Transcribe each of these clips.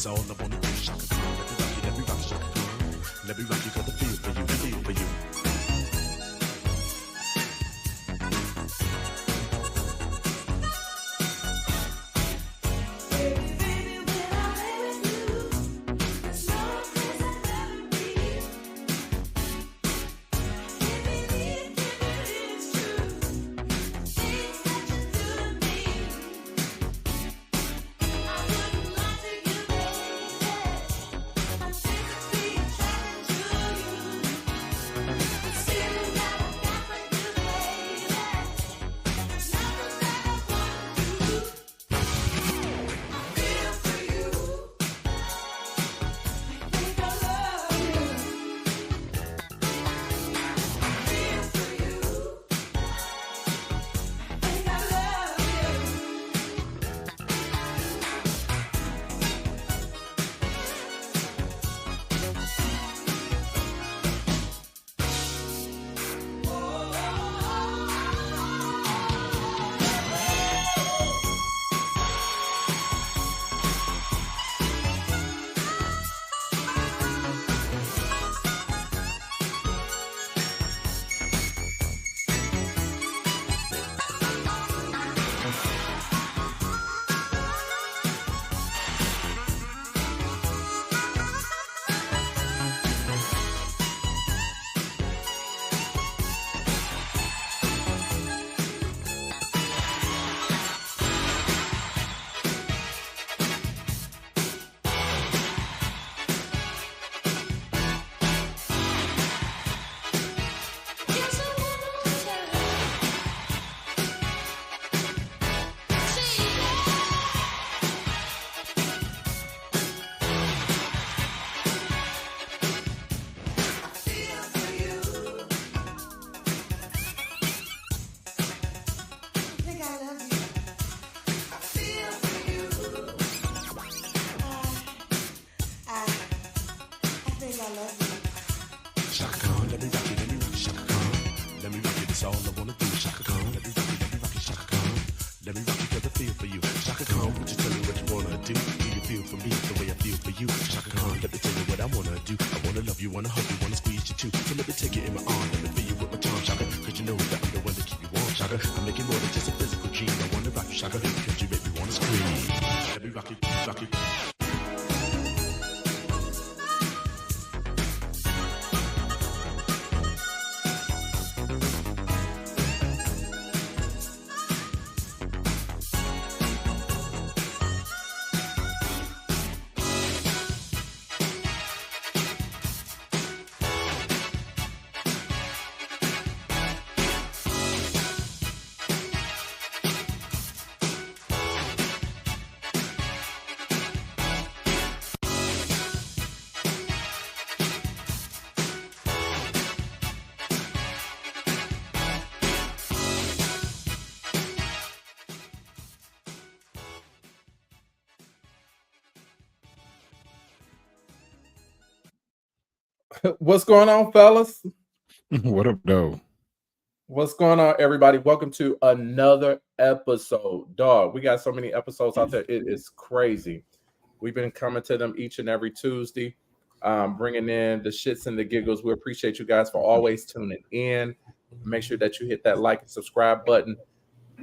That's all I wanna do. Shaka Khan, let me rock you, Shaka Khan. Let me rock you, got the feel for you, feel for you. Shaka Khan, let me rock you, Shaka Khan. Let me rock you, that's all I wanna do. Shaka Khan, let me rock you, Shaka Khan. Let me rock you, got the feel for you. Shaka Khan, would you tell me what you wanna do? Do you feel for me the way I feel for you? Shaka Khan, let me tell you what I wanna do. I wanna love you, wanna hug you, wanna squeeze you too. So let me take you in my arm, let me feel you with my tongue, Shaka. Cause you know that I'm the one to keep you warm, Shaka. I'm making more than just a physical dream. I wanna rock you, Shaka, cause you make me wanna scream. Let me rock you, rock you. What's going on, fellas? What up, though? What's going on, everybody? Welcome to another episode. Dog, we got so many episodes out there. It is crazy. We've been coming to them each and every Tuesday, bringing in the shits and the giggles. We appreciate you guys for always tuning in. Make sure that you hit that like and subscribe button.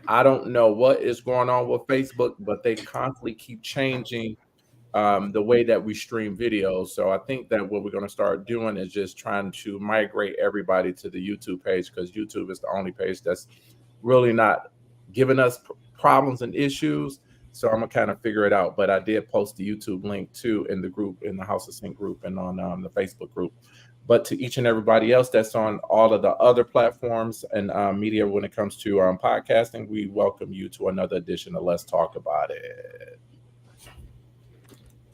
I don't know what is going on with Facebook, but they constantly keep changing the way that we stream videos. So I think that what we're going to start doing is just trying to migrate everybody to the YouTube page, because YouTube is the only page that's really not giving us problems and issues. So I'm going to kind of figure it out. But I did post the YouTube link too in the group, in the House of Sync group, and on the Facebook group. But to each and everybody else that's on all of the other platforms and media when it comes to podcasting, we welcome you to another edition of Let's Talk About It.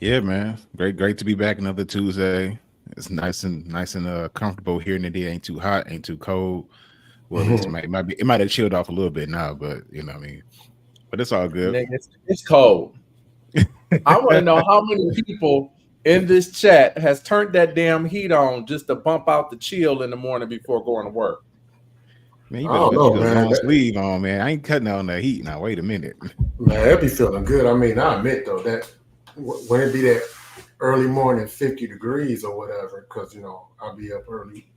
Yeah, man. Great to be back another Tuesday. It's nice and comfortable here in the day. Ain't too hot, ain't too cold. Well, at least it might have chilled off a little bit now, but you know what I mean. But it's all good. It's cold. I want to know how many people in this chat has turned that damn heat on just to bump out the chill in the morning before going to work. Man, you better put your long sleeve on, man. I ain't cutting on the heat now. Wait a minute. Man, that'd be feeling good. I mean, I admit though that when it be that early morning 50 degrees or whatever, because I'll be up early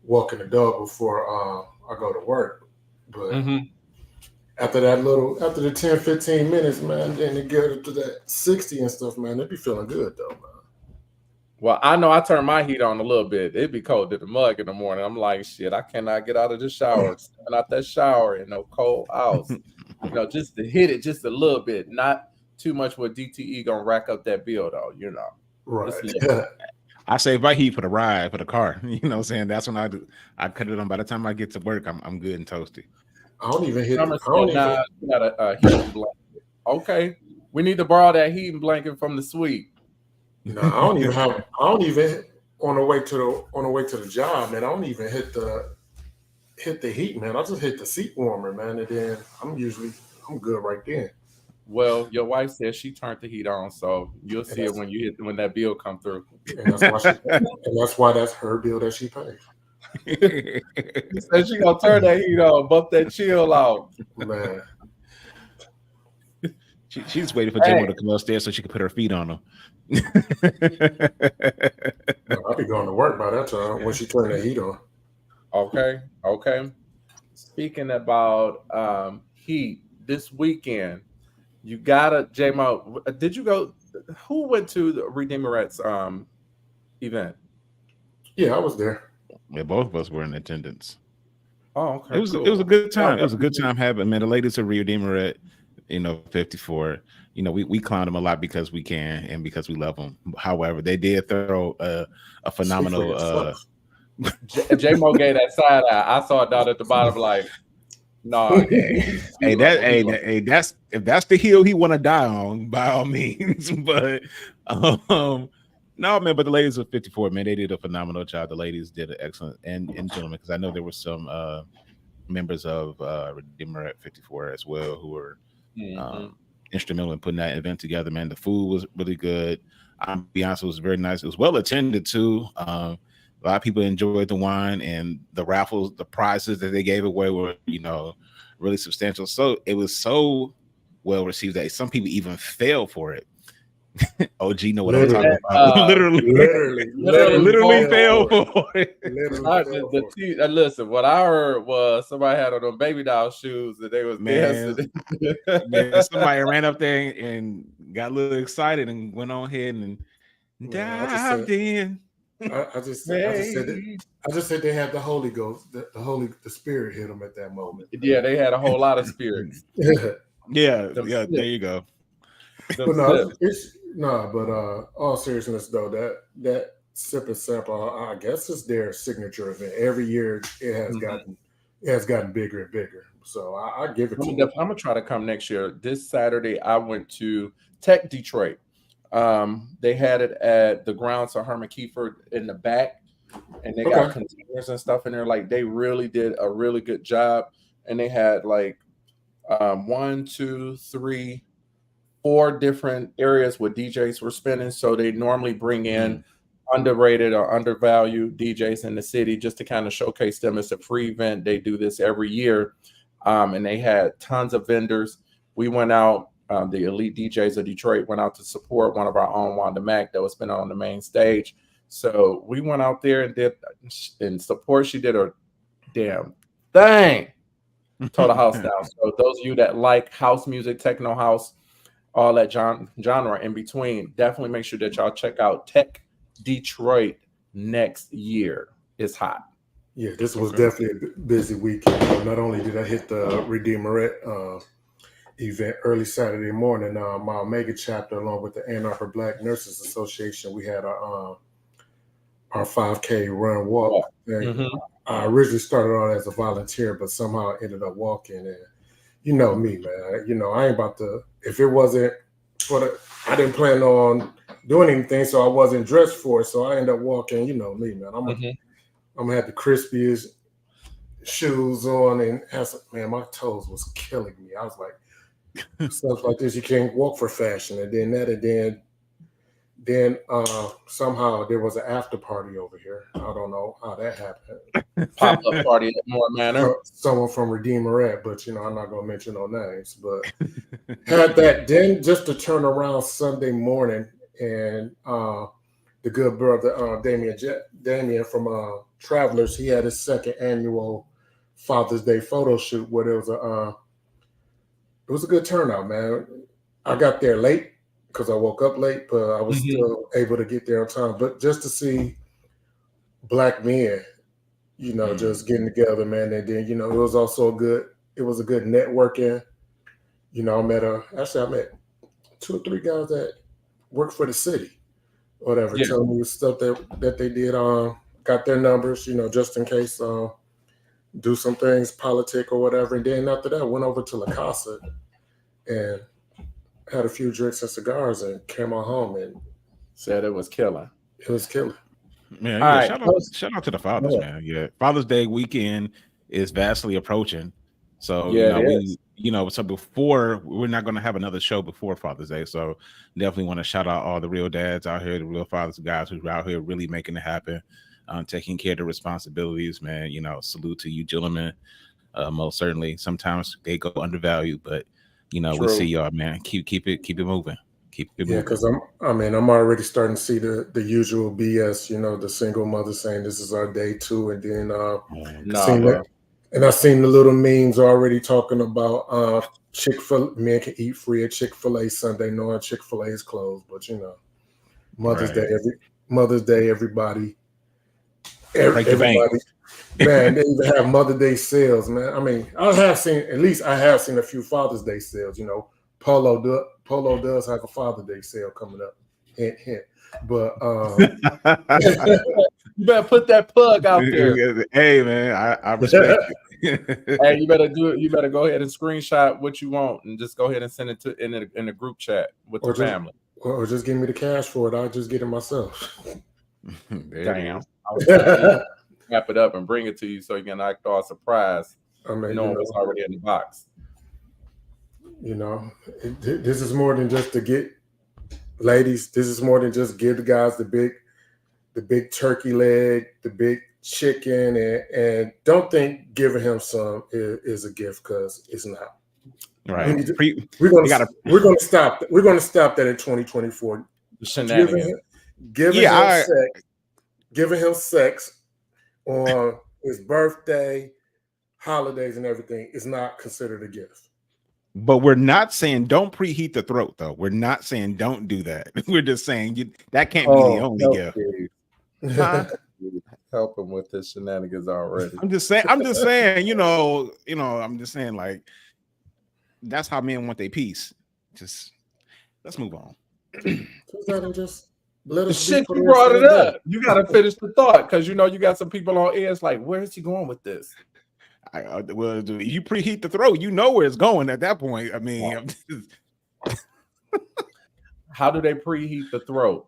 walking the dog before I go to work. But after the 10, 15 minutes, man, then to get up to that 60 and stuff, man, it'd be feeling good though, man. Well, I know I turn my heat on a little bit. It'd be cold in the mug in the morning. I'm like, shit, I cannot get out of the shower. Stepping out that shower in no cold house. Just to hit it just a little bit. Not too much where DTE gonna rack up that bill though, Right. I save my heat for the ride, for the car. You know what I'm saying? That's when I do. I cut it on. By the time I get to work, I'm good and toasty. I don't even hit got a heating blanket. Okay. We need to borrow that heating blanket from the suite. I don't even on the way to the job, man. I don't even hit the heat, man. I just hit the seat warmer, man, and then I'm good right then. Well, your wife says she turned the heat on, so you'll see it when that bill come through. And that's why that's her bill that she pays. She said she gonna turn that heat on, bump that chill out. Man. She's waiting for Jmo to come upstairs so she can put her feet on him. I'll be going to work by that time when she turned the heat on. Okay. Speaking about heat, this weekend, you gotta, Jmo, did you go? Who went to the Redeemerettes event? Yeah, I was there. Yeah, both of us were in attendance. Oh, okay. It was a good time. It was a good time having, man. The ladies of Redeemerette, 54. We clown them a lot because we can and because we love them. However, they did throw a phenomenal. Jmo gave that side eye. I saw it down at the bottom, like, no. That's if that's the hill he want to die on, by all means. But no, man. But the ladies of 54, man, they did a phenomenal job. The ladies did an excellent and gentlemen, because I know there were some members of Redeemer at 54 as well who were instrumental in putting that event together. Man, the food was really good. I'll be honest, it was very nice. It was well attended too. A lot of people enjoyed the wine, and the raffles, the prizes that they gave away were, really substantial. So it was so well received that some people even fell for it. OG know what I'm talking about. Literally fell for it. Listen, what I heard was somebody had on them baby doll shoes that they was dancing. Man, somebody ran up there and got a little excited and went on ahead and dived in. I just said they had the Holy Ghost, the Spirit hit them at that moment. Yeah, they had a whole lot of spirits. yeah, there you go. All seriousness though, that sip and sample, I guess is their signature event. Every year it has gotten bigger and bigger. So I give it to them. I'm gonna try to come next year. This Saturday I went to Tech Detroit. They had it at the grounds of Herman Kiefer in the back, and they got containers and stuff in there. Like, they really did a really good job, and they had like 1, 2, 3, 4 different areas where DJs were spinning. So they normally bring in underrated or undervalued DJs in the city just to kind of showcase them. It's a free event. They do this every year, and they had tons of vendors. We went out. The elite DJs of Detroit went out to support one of our own, Wanda Mack, that was spinning on the main stage. So we went out there and did in support. She did her damn thing, tore the house down. So those of you that like house music, techno house, all that genre in between, definitely make sure that y'all check out Tech Detroit next year. It's hot. Yeah, this was definitely a busy weekend. Not only did I hit the Redeemerette event early Saturday morning, my Omega chapter, along with the Ann Arbor Black Nurses Association, we had our 5K run walk. I originally started on as a volunteer, but somehow ended up walking. And you know me, man. I ain't about to. If it wasn't for I didn't plan on doing anything, so I wasn't dressed for it. So I ended up walking. You know me, man. I'm gonna have the crispiest shoes on, and man, my toes was killing me. I was like, stuff like this, you can't walk for fashion, and then somehow there was an after party over here. I don't know how that happened. Pop-up party at Moore Manor. Someone from Redeemerette, but I'm not gonna mention no names. But had that then just to turn around Sunday morning and the good brother Damien from Travelers, he had his second annual Father's Day photo shoot where there was it was a good turnout, man. I got there late because I woke up late, but I was still able to get there on time. But just to see black men, just getting together, man, and then it was also a good networking. I met 2 or 3 guys that work for the city, whatever, telling me stuff that they did. Got their numbers, just in case. Do some things, politic or whatever, and then after that, went over to La Casa and had a few drinks and cigars, and came on home and said it was killer. It was killer. Man, shout out to the fathers, man. Yeah, Father's Day weekend is vastly approaching, so so before we're not going to have another show before Father's Day, so definitely want to shout out all the real dads out here, the real fathers, guys who are out here really making it happen. Taking care of the responsibilities, man. Salute to you, gentlemen. Most certainly, sometimes they go undervalued, but we see y'all, man. Keep it moving. Keep it moving. Yeah, because I'm already starting to see the usual BS. The single mother saying this is our day too, and then I've seen the little memes already talking about Chick-fil-A. Men can eat free at Chick-fil-A Sunday, knowing Chick-fil-A is closed, but Mother's Day, everybody. Everybody, man, they even have Mother Day sales, man. I mean, I have seen a few Father's Day sales. Polo does have a Father's Day sale coming up. Hint, hint. But you better put that plug out there. Hey, man, I respect it. Hey, you better do it. You better go ahead and screenshot what you want and just go ahead and send it to in the group chat with the family. Or just give me the cash for it. I'll just get it myself. Damn. I was trying to wrap it up and bring it to you so you can act all surprised. It's already in the box. This is more than just to get ladies. This is more than just give the guys the big turkey leg, the big chicken, and don't think giving him some is a gift, because it's not. Right. We're going to stop that in 2024. Giving him sex on his birthday, holidays, and everything is not considered a gift. But we're not saying don't preheat the throat, though. We're not saying don't do that. We're just saying that can't be the only gift. Help him with his shenanigans already. I'm just saying. I'm just saying, like, that's how men want their peace. Just let's move on. Let us shit, you brought it up. You got to finish the thought, because you got some people on air. It's like, where is he going with this? Well, you preheat the throat, where it's going at that point. I mean, how do they preheat the throat?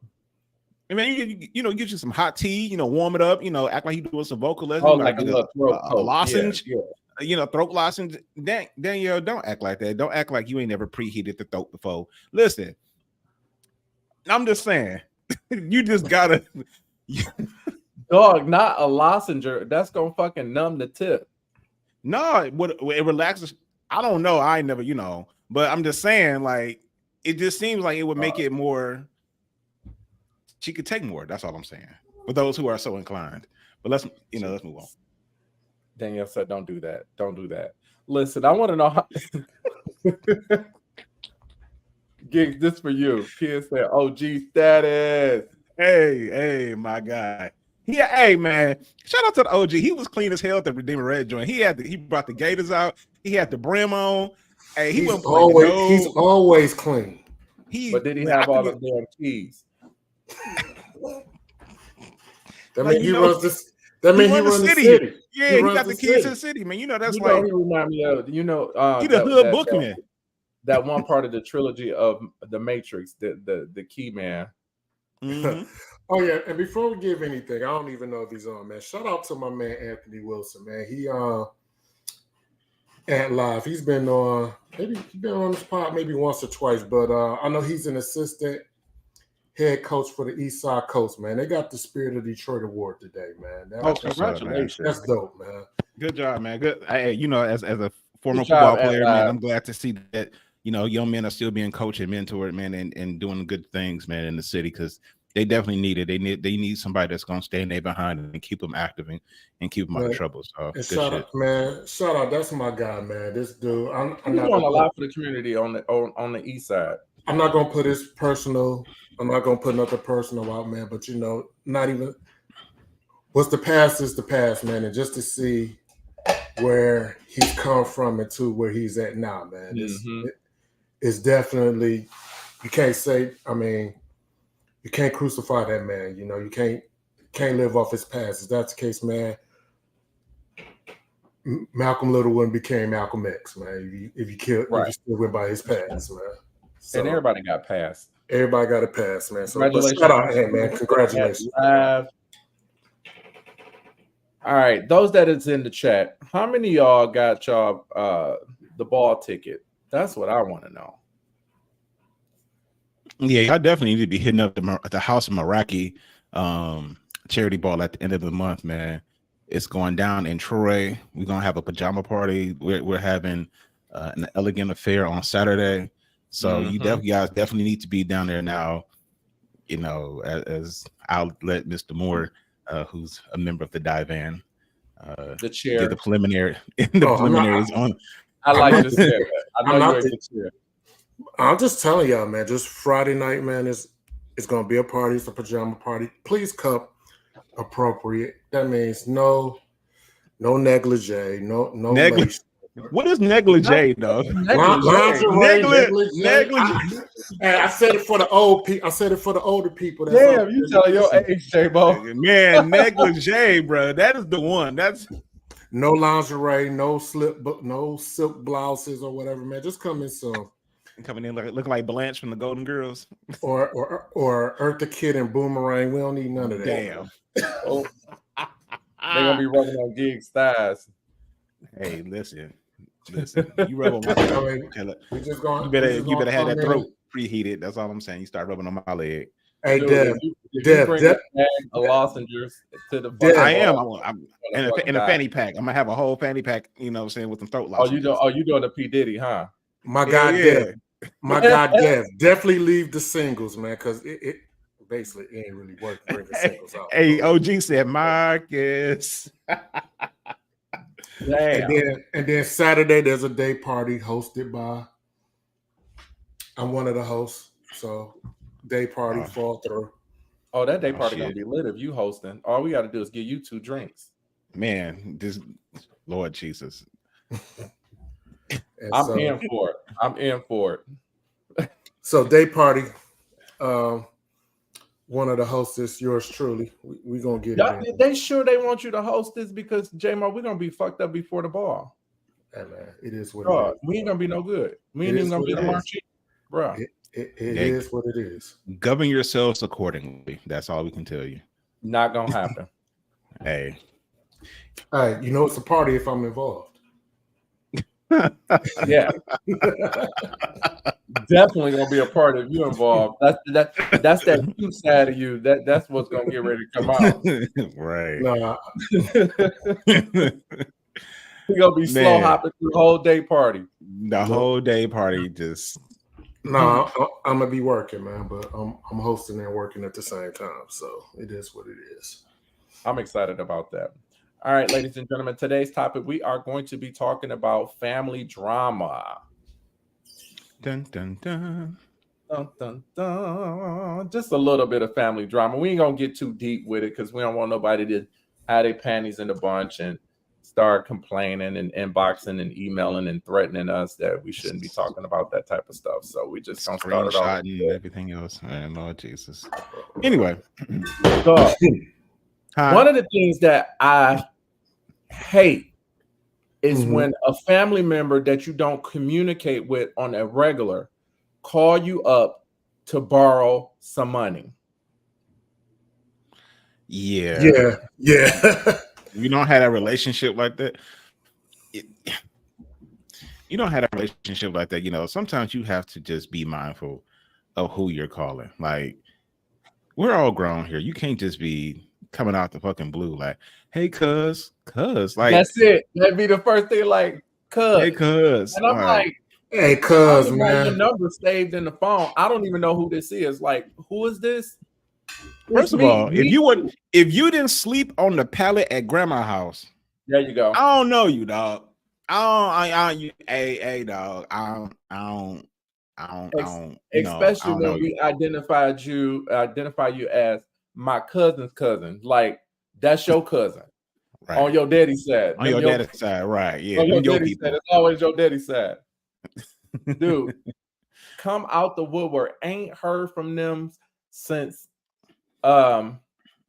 I mean, get you some hot tea, warm it up, act like you're doing some vocal lessons. Oh, like a throat lozenge, throat lozenge. Danielle, don't act like that. Don't act like you ain't never preheated the throat before. Listen, I'm just saying. You just gotta dog, not a lozenge. That's gonna fucking numb the tip. No, it relaxes. I don't know. I ain't never, but I'm just saying, like, it just seems like it would make it more. She could take more. That's all I'm saying. For those who are so inclined. But let's move on. Danielle said, "Don't do that. Don't do that." Listen, I want to know how. Gigz, this for you. Kid said, OG status. Hey, my guy. Yeah, hey, man. Shout out to the OG. He was clean as hell at the Redeemer Red joint. He brought the gators out. He had the brim on. Hey, he's always clean. But did he have all the damn keys? That means he runs this. That means he runs the city. Yeah, he got the keys to the city, man. That's like. He remind me of, he the hood bookman. That one part of the trilogy of the Matrix, the key man. Mm-hmm. Oh yeah, and before we give anything, I don't even know if he's on, man. Shout out to my man Anthony Wilson, man. He at Live, he's been on this pod maybe once or twice, but I know he's an assistant head coach for the East Side Coast, man. They got the Spirit of Detroit Award today, man. Congratulations! That's dope, man. Good job, man. Good. Hey, as a former football player, man, I'm glad to see that. young men are still being coached and mentored, man, and doing good things, man, in the city, because they definitely need it. They need somebody that's gonna stand there behind and keep them active and keep them out of trouble. So and good shout shit. out, man. Shout out, that's my guy, man. This dude, I'm He's not doing a gonna lot for the community on the east side. I'm not gonna put his personal. I'm not gonna put nothing personal out, man. But not even what's the past is the past, man. And just to see where he's come from and to where he's at now, man. It's definitely, you can't say. I mean, you can't crucify that man. You can't live off his past. If that's the case, man, Malcolm Littlewood became Malcolm X, man. If you still went by his past, man. So, and everybody got passed. Everybody got a pass, man. So Congratulations, shout out, man. Congratulations. All right, those that is in the chat, how many of y'all got y'all the ball ticket? That's what I want to know. Yeah, I definitely need to be hitting up the House of Meraki charity ball at the end of the month, man. It's going down in Troy. We're gonna have a pajama party. We're having an elegant affair on Saturday. So you guys definitely need to be down there now. As I'll let Mr. Moore, who's a member of the Divan, the chair, get the preliminary. Preliminaries on. I like to say that. I know you're the chair. I'm just telling y'all, man. Just Friday night, man. It's gonna be a party. It's a pajama party. Please come appropriate. That means no negligee, no lace. What is negligee, though? Negligee. I said it for the old people. I said it for the older people. Damn, you tell your age, Jmo. Man, negligee, bro. That is the one. That's no lingerie, no silk blouses or whatever, man. Just come in some. Coming in looking like Blanche from the Golden Girls, or Eartha Kitt and Boomerang. We don't need none of that. Damn. Oh. They're gonna be rubbing on Gigz thighs. Hey, listen. You rub on my leg. You better have that throat preheated. That's all I'm saying. You start rubbing on my leg. Hey, Dev, Dev, bring a bag of lozenges to the Dev, I am. I'm in a fanny pack. I'm gonna have a whole fanny pack. You know what I'm saying, with some throat lozenges. You doing the P Diddy, huh? My guy Dev. My guy Dev. Definitely leave the singles, man, because it basically ain't really worth bringing singles out. Hey, OG said Marcus. And then Saturday there's a day party hosted by. I'm one of the hosts, so day party fall through. Oh, that day party gonna be lit if you hosting. All we got to do is give you 2 drinks. Man, this Lord Jesus. I'm in for it. So day party. One of the hosts, yours truly. We gonna get it. They sure they want you to host this because Jmo, we're gonna be fucked up before the ball. Hey man, it is what it is. We ain't gonna be no good. We ain't even gonna be the marching, bro. It is what it is. Govern yourselves accordingly. That's all we can tell you. Not gonna happen. Hey, it's a party if I'm involved. Yeah. Definitely gonna be a part of you involved. That's that cute side of you. That's what's gonna get ready to come out. Right. Nah. We're gonna be slow hopping through the whole day party. The whole day party just. No, I'm gonna be working, man. But I'm hosting and working at the same time, so it is what it is. I'm excited about that. All right, ladies and gentlemen, today's topic, we are going to be talking about family drama. Dun, dun, dun. Dun, dun, dun. Just a little bit of family drama. We ain't going to get too deep with it because we don't want nobody to have their panties in a bunch and start complaining and inboxing and emailing and threatening us that we shouldn't be talking about that type of stuff. So we just going to start it off. And everything else. Man, Lord Jesus. Anyway. So, one of the things that I hate is when a family member that you don't communicate with on a regular call you up to borrow some money. Yeah. You don't have a relationship like that. You don't have a relationship like that. Sometimes you have to just be mindful of who you're calling. Like, we're all grown here. You can't just be coming out the fucking blue like, hey, cuz, like, that's it. That'd be the first thing, like, cuz. Hey, cuz. And I'm like, Hey, I don't cuz even have your man. number saved in the phone. I don't even know who this is. Like, who is this? It's First of me. all, if you didn't sleep on the pallet at grandma's house, There you go. I don't know you, dog. Hey, dog. I Especially don't know when you. we identify you as my cousin's cousin. Like, that's your cousin Right. on your daddy's side. On your daddy's side, right. Yeah. On your Them your daddy's side. people. It's always your daddy's side. Dude, come out the woodwork. Ain't heard from them since Your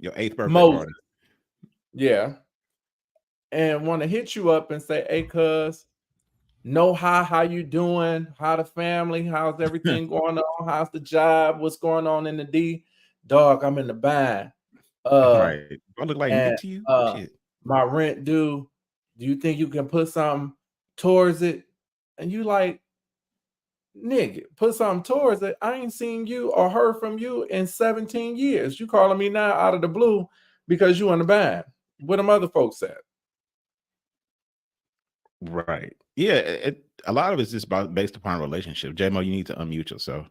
8th birthday Moses. party. Yeah. And want to hit you up and say, hey, cuz, how you doing? How the family? How's everything going on? How's the job? What's going on in the D? Dog, I'm in the bind. Right. I look like And me to you? Shit. my rent due. Do you think you can put something towards it? And you like, nigga, put something towards it. I ain't seen you or heard from you in 17 years. You calling me now out of the blue because you in the bind. What them other folks said. Right. Yeah. A lot of it's just based upon relationship. Jmo, you need to unmute yourself.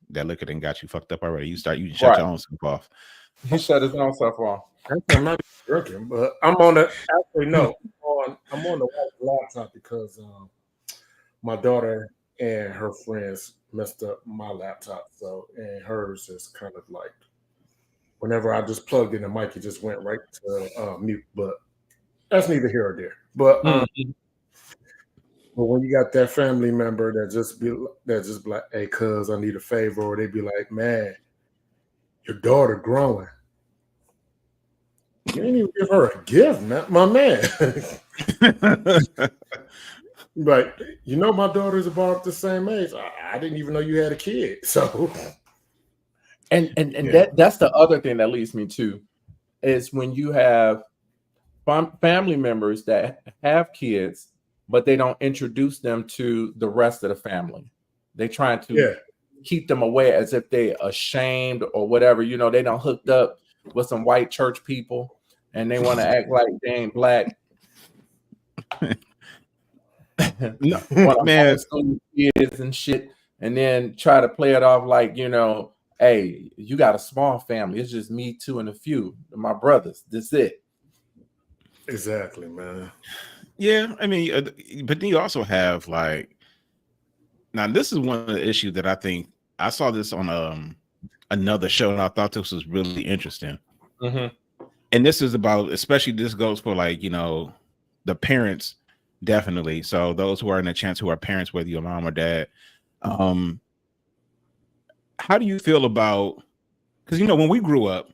That liquor done got you fucked up already. You shut your own stuff off. He shut his own stuff off. I'm not working, but I'm on the I'm on the white laptop because my daughter and her friends messed up my laptop. So and hers is kind of like whenever I just plugged in the mic, it just went right to mute. But that's neither here or there. But but when you got that family member that just like, hey, cuz I need a favor, or they be like, man, your daughter growing. You didn't even give her a gift, man. My man. But you know, my daughter's about the same age. I didn't even know you had a kid. So and that's the other thing that leads me to is when you have family members that have kids, but they don't introduce them to the rest of the family. They trying to keep them away as if they ashamed or whatever. You know, they don't hooked up with some white church people and they want to act like they ain't black. Man, kids and shit, and then try to play it off like, you know, hey, you got a small family. It's just me, two, and a few. My brothers. That's it. Exactly, man. Yeah, I mean, but then you also have like, now this is one of the issues that I think I saw this on another show, and I thought this was really interesting. And this is about, especially this goes for like, you know, the parents, definitely. So those who are in a chance who are parents, whether you're mom or dad, how do you feel about, because you know, when we grew up,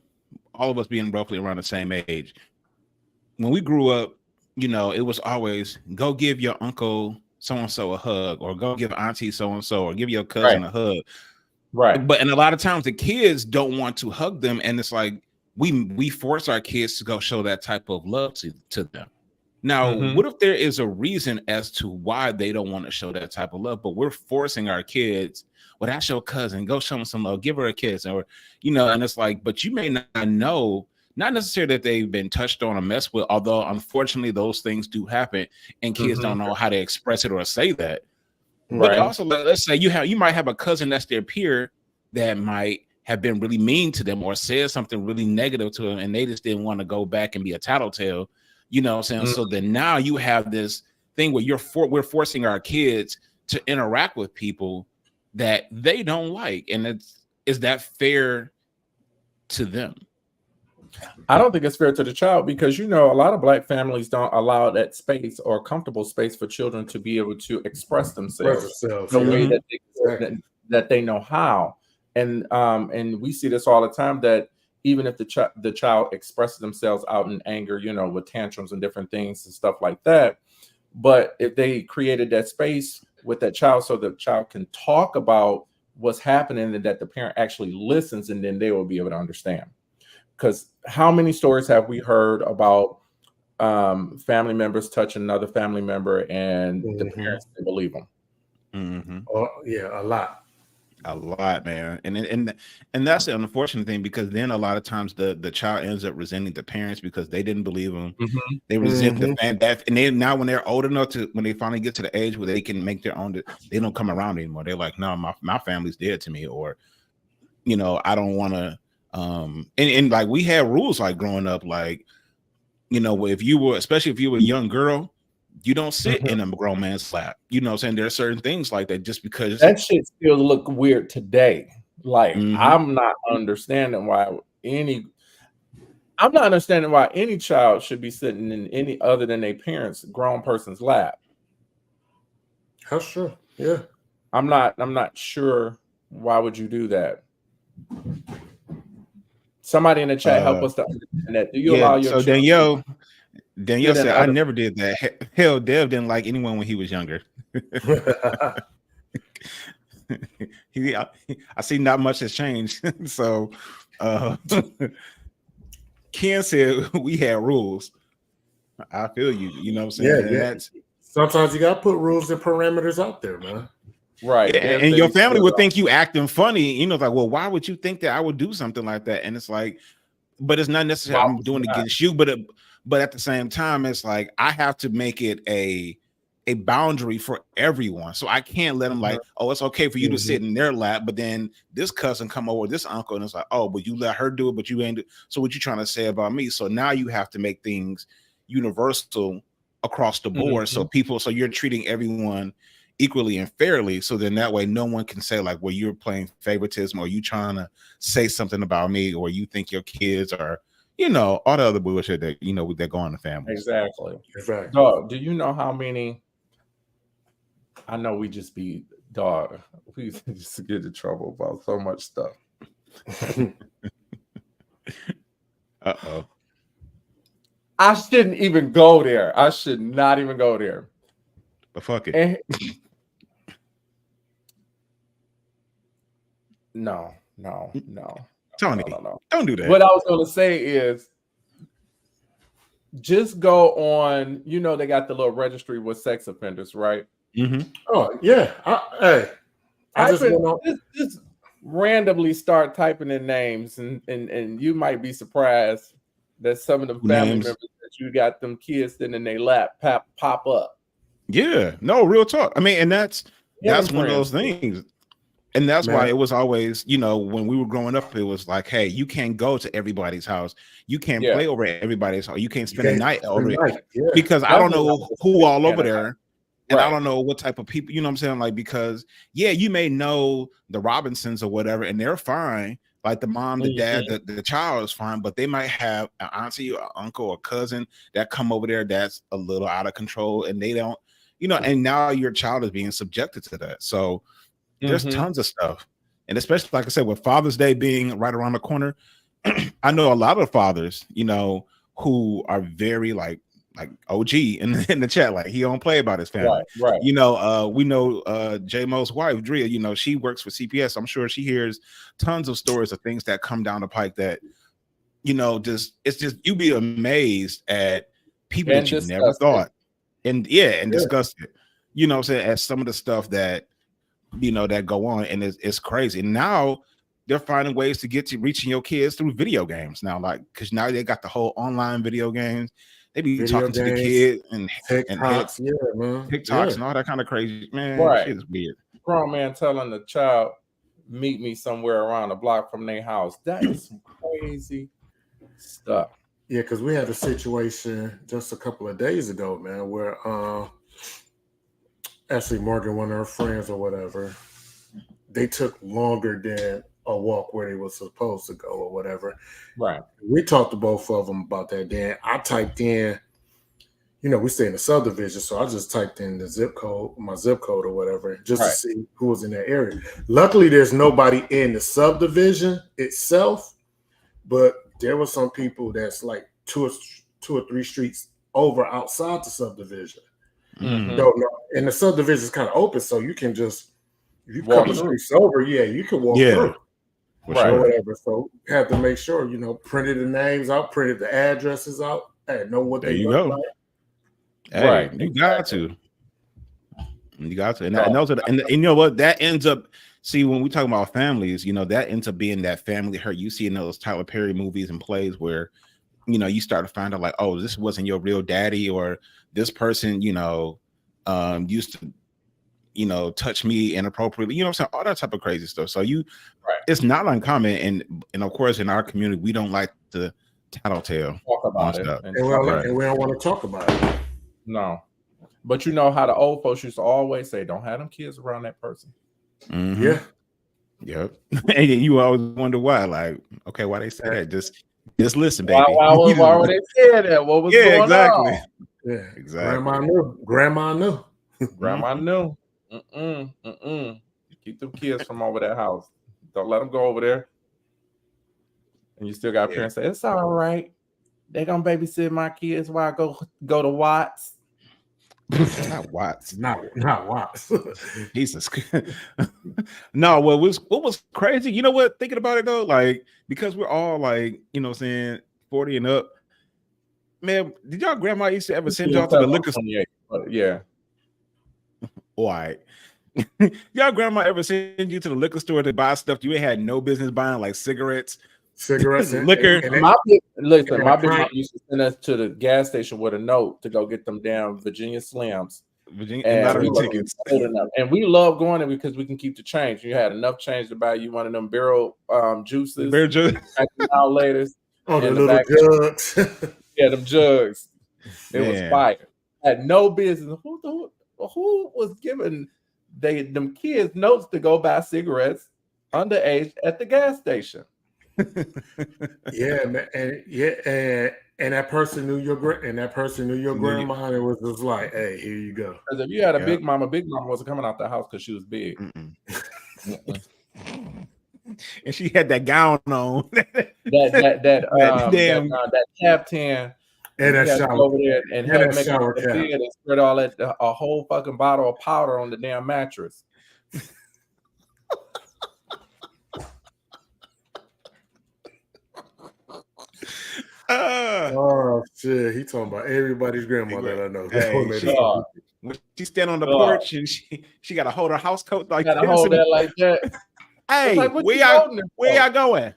all of us being roughly around the same age, when we grew up, you know, it was always go give your uncle so-and-so a hug, or go give auntie so-and-so, or give your cousin a hug. Right. But and a lot of times the kids don't want to hug them. And it's like, we force our kids to go show that type of love to them. Now, what if there is a reason as to why they don't want to show that type of love, but we're forcing our kids, well, that's your cousin, go show them some love, give her a kiss, or, you know, and it's like, but you may not know, not necessarily that they've been touched on or messed with, although unfortunately those things do happen and kids don't know how to express it or say that. But also, let's say you might have a cousin that's their peer that might have been really mean to them or said something really negative to them, and they just didn't want to go back and be a tattletale, you know what I'm saying? So then now you have this thing where we're forcing our kids to interact with people that they don't like, and is that fair to them? I don't think it's fair to the child, because, you know, a lot of black families don't allow that space or comfortable space for children to be able to express themselves the way that they know how. And we see this all the time, that even if the child expresses themselves out in anger, you know, with tantrums and different things and stuff like that, but if they created that space with that child so the child can talk about what's happening and that the parent actually listens, and then they will be able to understand. Because how many stories have we heard about family members touch another family member and the parents didn't believe them? Oh, yeah, a lot. A lot, man, and that's the unfortunate thing, because then a lot of times the child ends up resenting the parents because they didn't believe them. They resent the fan, and they now when they're old enough to, when they finally get to the age where they can make their own, they don't come around anymore. They're like, no, my family's dead to me, or I don't want to. And like we had rules like growing up, like if you were, especially if you were a young girl, you don't sit in a grown man's lap. You know what I'm saying? There are certain things like that just because that shit still look weird today. Like I'm not understanding why any child should be sitting in any other than their parents' grown person's lap. How sure? Yeah. I'm not sure why would you do that. Somebody in the chat help us to understand that. Do you allow your so Danielle said, I never did that. Hell, Dev didn't like anyone when he was younger. I see not much has changed. So Ken said we had rules. I feel you. You know what I'm saying? Yeah. Sometimes you gotta put rules and parameters out there, man. Right. And your family would think you acting funny. Like, well, why would you think that I would do something like that? And it's like, but it's not necessarily I'm doing it against you, but at the same time, it's like I have to make it a boundary for everyone. So I can't let them like, oh, it's okay for you to sit in their lap, but then this cousin come over, this uncle, and it's like, oh, but you let her do it, but you ain't. So what you trying to say about me? So now you have to make things universal across the board. So you're treating everyone equally and fairly. So then that way no one can say like, well, you're playing favoritism, or you trying to say something about me, or you think your kids are, all the other bullshit that, that go on in the family. Exactly. Dog, do you know how many? I know we just be dog. We just get in trouble about so much stuff. Uh-oh. I shouldn't even go there. I should not even go there. But fuck it. No. Tony, no. Don't do that. What I was going to say is just go on, they got the little registry with sex offenders, right? Oh, yeah. I just randomly start typing in names, and you might be surprised that some of the family members that you got them kids sitting in their lap pop up. Yeah, no, real talk. I mean, and that's one of those things. And that's why it was always, when we were growing up, it was like, hey, you can't go to everybody's house. You can't play over at everybody's house. You can't spend a night over it. Because I don't know who all over there. And I don't know what type of people, you know what I'm saying? Like, because, you may know the Robinsons or whatever, and they're fine. Like the mom, the dad, the child is fine, but they might have an auntie or uncle or cousin that come over there that's a little out of control, and they don't, and now your child is being subjected to that. So there's tons of stuff. And especially, like I said, with Father's Day being right around the corner, I know a lot of fathers, who are very like OG in the chat, like he don't play about his family. Right. We know Jmo's wife, Drea, she works for CPS. I'm sure she hears tons of stories of things that come down the pike that, it's just you be amazed at people that you never thought. And disgusted. You know what I'm saying, at some of the stuff that that go on, and it's crazy. And now they're finding ways to get to reaching your kids through video games now, like because now they got the whole online video games. They be talking to the kids and TikToks, TikToks and all that kind of crazy, man. Shit is weird. Grown man telling the child, meet me somewhere around a block from their house. That is some crazy stuff. Yeah, because we had a situation just a couple of days ago, man, where Ashley Morgan, one of her friends or whatever, they took longer than a walk where they were supposed to go or whatever. Right. We talked to both of them about that. Then I typed in, we stay in the subdivision, so I just typed in my zip code or whatever, just to see who was in that area. Luckily, there's nobody in the subdivision itself, but there were some people that's like two or three streets over outside the subdivision. No, and the subdivision is kind of open, so you can just walk the streets over. Yeah, you can walk through. Or whatever. So you have to make sure, printed the names out, printed the addresses out, and know what they look like. Hey, you got to. And those are and you know what? That ends up see, when we talk about families, you know, that ends up being that family hurt. You see in those Tyler Perry movies and plays where, you know, you start to find out like, oh, this wasn't your real daddy, or this person, you know, used to, you know, touch me inappropriately, you know what I'm saying? All that type of crazy stuff. So it's not uncommon. And of course, in our community, we don't like to tattletale Talk about it. And we don't want to talk about it. No. But you know how the old folks used to always say, don't have them kids around that person. Mm-hmm. Yeah. Yep. And you always wonder why. Like, okay, why they say that? Just listen, baby. Why were they saying that? What was going exactly. on? Yeah, exactly. Grandma knew. Grandma knew. Keep them kids from over that house. Don't let them go over there. And you still got parents say, it's all right. They're gonna babysit my kids while I go to Watts. Not Watts. Not Watts. Jesus. No, what was crazy, you know what? Thinking about it though, like, because we're all like, you know what I'm saying, 40 and up. Man, did y'all grandma used to ever send y'all to the liquor store? Yeah. Why? Y'all grandma ever send you to the liquor store to buy stuff you ain't had no business buying, like cigarettes, liquor? My big mom used to send us to the gas station with a note to go get them damn Virginia Slims. Lottery tickets. And we love going there because we can keep the change. You had enough change to buy you one of them barrel juices. Barrel juice. Now later. Oh, the little jugs. Yeah, them jugs. It was fire. Had no business. Who was giving them kids notes to go buy cigarettes underage at the gas station? Yeah, man, and that person knew your grandma, and it was just like, hey, here you go. Because if you had a big mama wasn't coming out the house because she was big. And she had that gown on. that caftan. And that shower over there and had to shower cap. And spread all that a whole fucking bottle of powder on the damn mattress. Oh shit! He talking about everybody's grandmother that I know. Hey, when she stand on the porch and she got to hold her house coat like that. Hold that like that. Hey, like, where y'all going?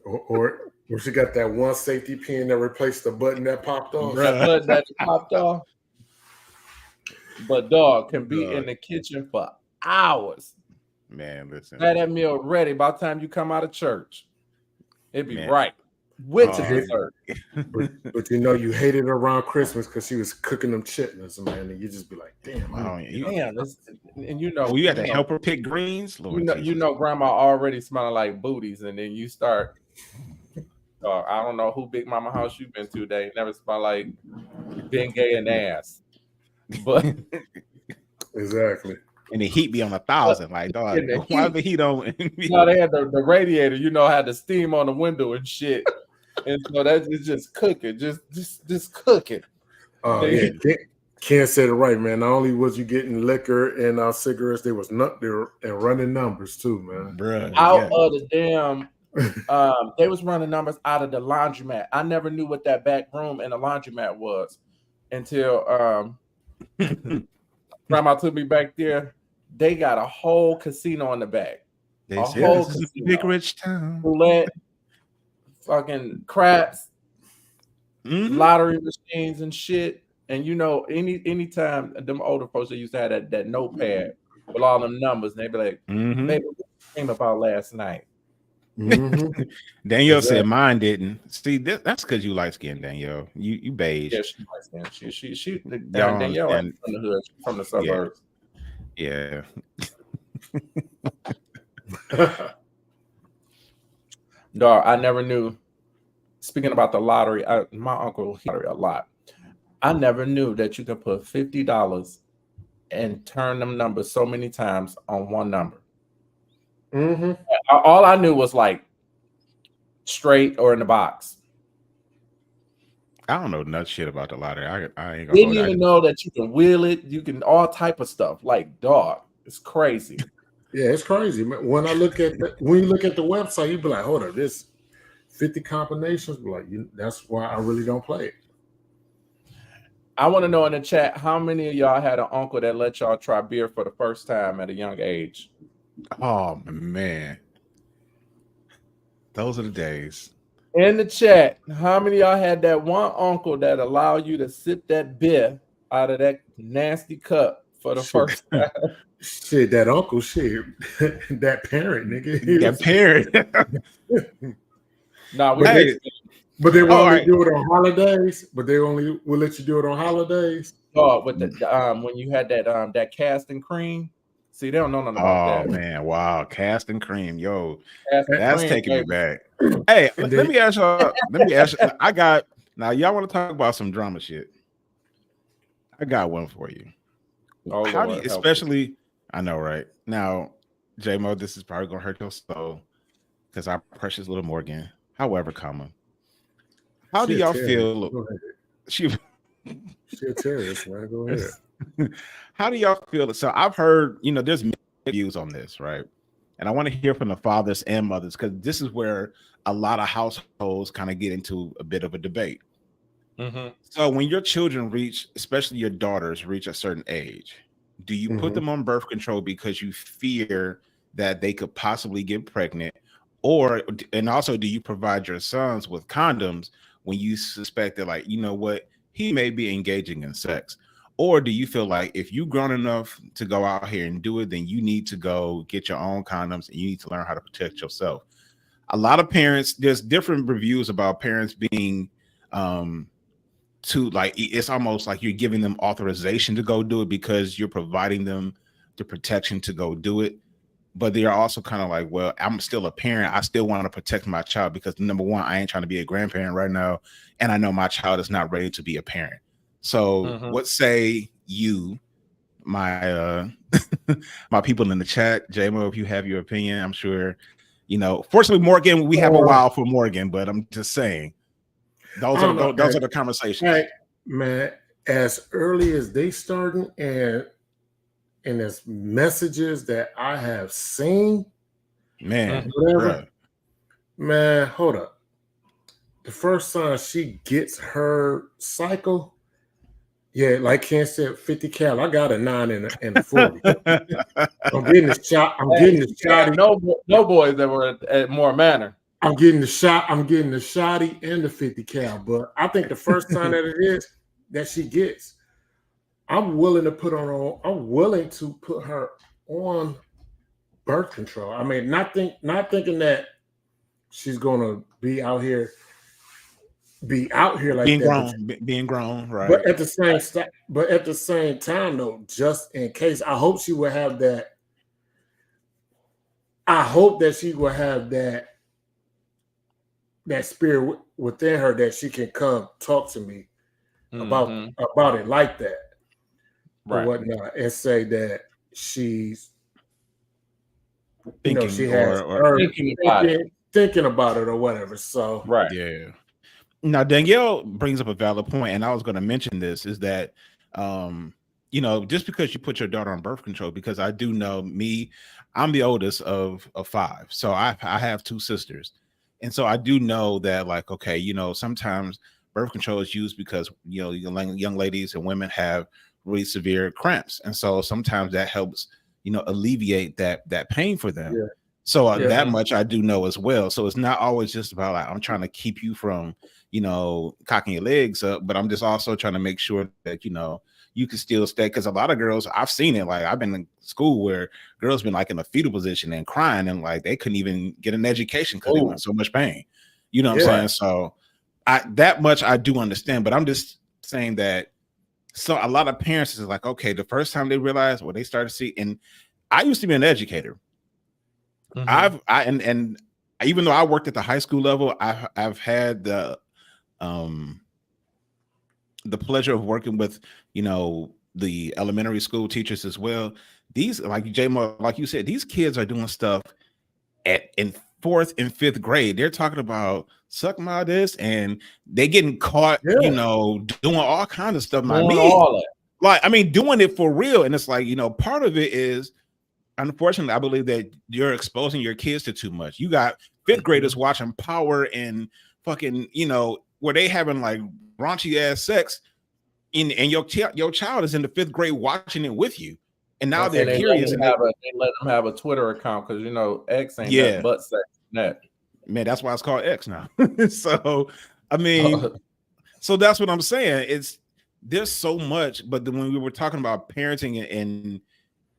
or she got that one safety pin that replaced the button that popped off. But dog can be in the kitchen for hours. Man, listen. Had that meal ready by the time you come out of church. It'd be right. With the dessert. But you know, you hate it around Christmas because she was cooking them chitlins, man, and you just be like, damn. And you know, you had to help her pick greens. Lord, you know, grandma already smelling like booties, and then you start. I don't know who Big Mama house you've been to. They never smell like dengue and ass, but exactly. And the heat be on 1,000, like dog. Why the heat on? No, they had the radiator. You know, had the steam on the window and shit. And so that's just cooking, just cooking. Yeah, Ken said it right, man. Not only was you getting liquor and cigarettes, there was and running numbers too, man. Bruh, of the damn, they was running numbers out of the laundromat. I never knew what that back room in the laundromat was until grandma took me back there. They got a whole casino in the back. They said this is a big rich town. Roulette, fucking craps, lottery machines and shit. And you know, anytime them older folks that used to have that notepad with all them numbers, and they'd be like, baby, what came about last night? Danielle said mine didn't. See, that's because you light skinned, Danielle. You beige. Yeah, she light skinned. She Danielle from the hood, from the suburbs. Yeah. Dog, I never knew. Speaking about the lottery, my uncle lottery a lot. I never knew that you could put $50 and turn them numbers so many times on one number. All I knew was like straight or in the box. I don't know nut shit about the lottery. I ain't gonna didn't even know that you can wheel it. You can all type of stuff. Like, dog, it's crazy. Yeah, it's crazy. When you look at the website, you be like, hold on, this 50 combinations. Like, that's why I really don't play it. I want to know in the chat how many of y'all had an uncle that let y'all try beer for the first time at a young age. Oh man, those are the days. In the chat, how many of y'all had that one uncle that allowed you to sip that beer out of that nasty cup for the Shit, first time? shit, that uncle, shit, that parent, nigga. That parent. Nah, we But Hey, but they will all only right. do it on holidays. But they only will let you do it on holidays. thought with the when you had that casting cream. See, they don't know nothing about Oh that. man, wow, cast and cream, yo, Casting that's cream, taking me baby. back. Hey, And let they, me ask y'all. Let me ask you. I got now. Y'all want to talk about some drama shit? I got one for you. Oh How do you, Lord, help us. especially? I know, right now, Jmo, this is probably gonna hurt your soul because our precious little Morgan. However, comma, how do she a y'all terrorist. feel? Go ahead. She, She a terrorist, man. Go ahead. how do y'all feel? So I've heard, there's mixed views on this, right? And I want to hear from the fathers and mothers because this is where a lot of households kind of get into a bit of a debate. Mm-hmm. So when your children reach, especially your daughters, reach a certain age, do you put them on birth control because you fear that they could possibly get pregnant? Or, and also, do you provide your sons with condoms when you suspect that, like, you know what, he may be engaging in sex? Or do you feel like if you've grown enough to go out here and do it, then you need to go get your own condoms and you need to learn how to protect yourself? A lot of parents, there's different reviews about parents being, to like, it's almost like you're giving them authorization to go do it because you're providing them the protection to go do it. But they're also kind of like, well, I'm still a parent. I still want to protect my child because number one, I ain't trying to be a grandparent right now. And I know my child is not ready to be a parent. So Mm-hmm. what say you, my my people in the chat, Jmo, if you have your opinion, I'm sure, fortunately, Morgan, we have a while for Morgan, but I'm just saying I those are don't know. those are the conversations. Hey, man, as early as they starting and as messages that I have seen, Man, whatever, man, hold up. The first time she gets her cycle, yeah, like Ken said, 50 cal. I got a 9 and a 40. I'm getting the shot. I'm getting the shotty. No boys that were at more manner. I'm getting the shot. I'm getting the shotty and the 50 cal. But I think the first time that it is that she gets, I'm willing to put her on. I'm willing to put her on birth control. I mean, not thinking that she's gonna be out here like being that. being grown, right? But at the same time, though, just in case, I hope she will have that. I hope that she will have that spirit within her that she can come talk to me about it like that, or whatnot, and say that she's thinking she has or thinking about it or whatever. So yeah. Now Danielle brings up a valid point, and I was going to mention this is that just because you put your daughter on birth control, because I do know I'm the oldest of five, so I have two sisters, and so I do know that, like, okay, sometimes birth control is used because young ladies and women have really severe cramps, and so sometimes that helps alleviate that pain for them. yeah. So that much I do know as well. So it's not always just about like I'm trying to keep you from cocking your legs up, but I'm just also trying to make sure that you can still stay, because a lot of girls, I've seen it, like I've been in school where girls been like in a fetal position and crying and like they couldn't even get an education because they were in so much pain. You know what I'm saying? So that much I do understand, but I'm just saying that so a lot of parents is like, okay, the first time they realize what they started to see, and I used to be an educator. And even though I worked at the high school level, I've had the pleasure of working with the elementary school teachers as well. These, like Jmo, like you said, these kids are doing stuff in 4th and 5th grade. They're talking about suck my this, and they getting caught, doing all kinds of stuff. Doing it for real. And it's like, part of it is, unfortunately, I believe that you're exposing your kids to too much. You got 5th graders watching Power and fucking, where they having like raunchy ass sex, and your child is in the 5th grade watching it with you. And now And they're they curious. they let them have a Twitter account because X ain't Yeah. nothing but sex. That. Man, that's why it's called X now. So, I mean, so that's what I'm saying. There's so much, but when we were talking about parenting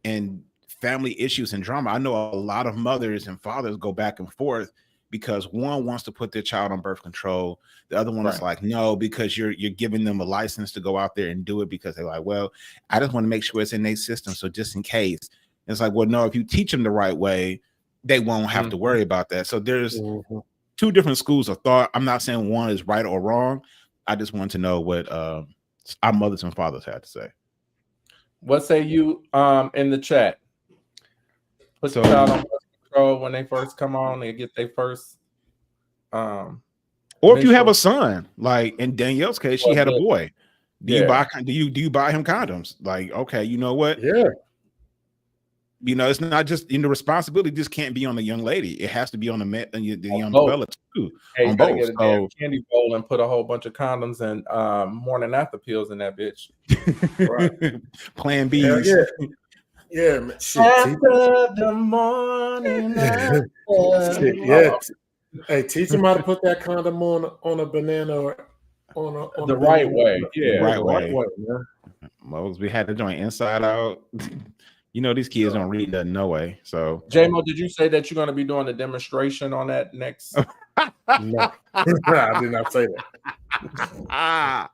and family issues and drama, I know a lot of mothers and fathers go back and forth because one wants to put their child on birth control. The other one is like, no, because you're giving them a license to go out there and do it because they're like, well, I just want to make sure it's in their system. So just in case. It's like, well, no, if you teach them the right way, they won't have to worry about that. So there's two different schools of thought. I'm not saying one is right or wrong. I just want to know what our mothers and fathers had to say. What say you in the chat? Put the child on birth control when they first come on. They get their first. Or if you have a son, like in Danielle's case, she had a boy. Do you buy him condoms? Like, okay, you know what? Yeah. It's not just the responsibility just can't be on the young lady. It has to be on the young fella too. Hey, on you gotta both. get a damn candy bowl and put a whole bunch of condoms and morning after pills in that bitch. Right. Plan B. Yeah, man. Shit, after the morning after. Hey, teach them how to put that condom on a banana or on the right way. Yeah, right the way. right way, man. Most we had to join inside out. These kids don't read nothing, no way. So, Jmo, did you say that you're going to be doing a demonstration on that next? No, I did not say that.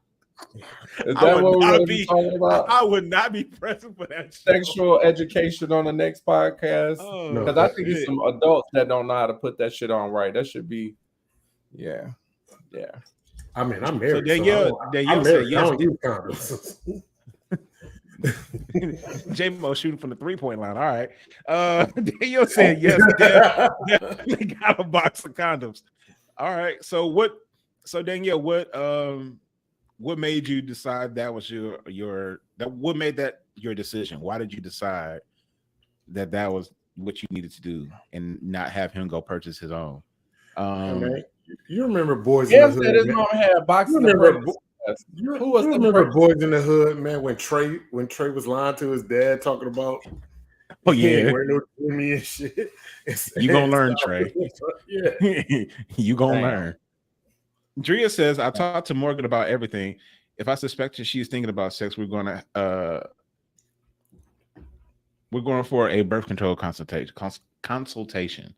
Is that what we're going to be talking about? I would not be present for that. Sexual education on the next podcast, because I think there's some adults that don't know how to put that shit on right. That should be, yeah. I mean, I'm married. So Danielle said yes. I don't use condoms. Jmo shooting from the 3-point line. All right. Danielle said yes. They got a box of condoms. All right. So Danielle, what made you decide that was what made that your decision? Why did you decide that was what you needed to do and not have him go purchase his own? You remember Boys in the Hood? His mom had boxes. You remember Boys in the Hood, man, when Trey was lying to his dad talking about wearing no Jimmy and shit. You gonna learn, Trey. Yeah. You gonna learn. Drea says, I talked to Morgan about everything. If I suspected she's thinking about sex, we're going for a birth control consultation.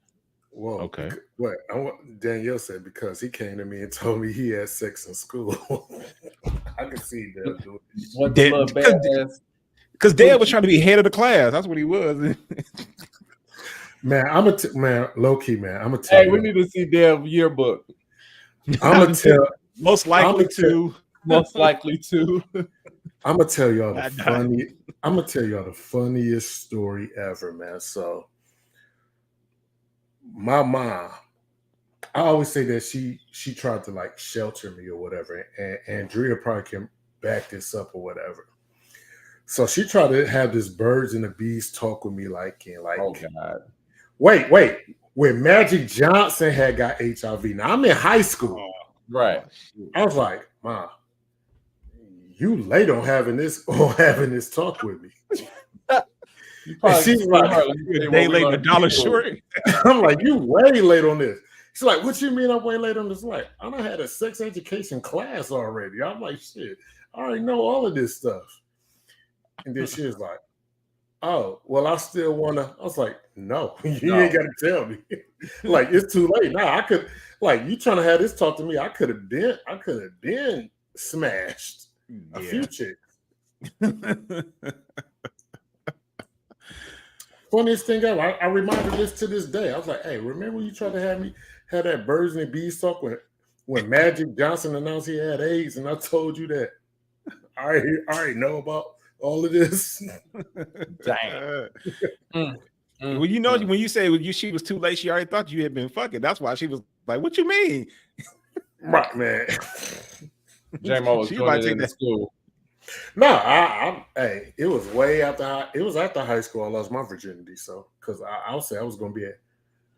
Whoa. Okay. What Danielle said, because he came to me and told me he had sex in school. I can see that. Because Dad was trying to be head of the class. That's what he was. Man, low key, man. I'm gonna tell you. Hey, we need to see Dad's yearbook. I'm gonna tell. Most likely to. I'm gonna tell y'all the funniest story ever, man. So my mom, I always say that she tried to like shelter me or whatever, and Andrea probably can back this up or whatever. So she tried to have this birds and the bees talk with me like oh God. Wait, when Magic Johnson had got HIV. Now I'm in high school. Right. I was like, Mom, you late on having this talk with me. And she's like, they late $1 short. I'm like, you way late on this. She's like, what you mean I'm way late on this? Like, I done had a sex education class already. I'm like, shit, I already know all of this stuff. And then she was like, oh, well, I still want to. I was like, no, ain't got to tell me. Like, it's too late. Now I could, like, you trying to have this talk to me. I could have been smashed a few chicks. Funniest thing ever. I reminded this to this day. I was like, hey, remember when you tried to have that birds and bees talk when Magic Johnson announced he had AIDS, and I told you that I already know about all of this. Dang. Well, you know, when you say she was too late, she already thought you had been fucking. That's why she was like, "What you mean?" Right, man. Jmo was doing it in school. No, hey, it was way after. It was after high school I lost my virginity. So, because I'll say I was going to be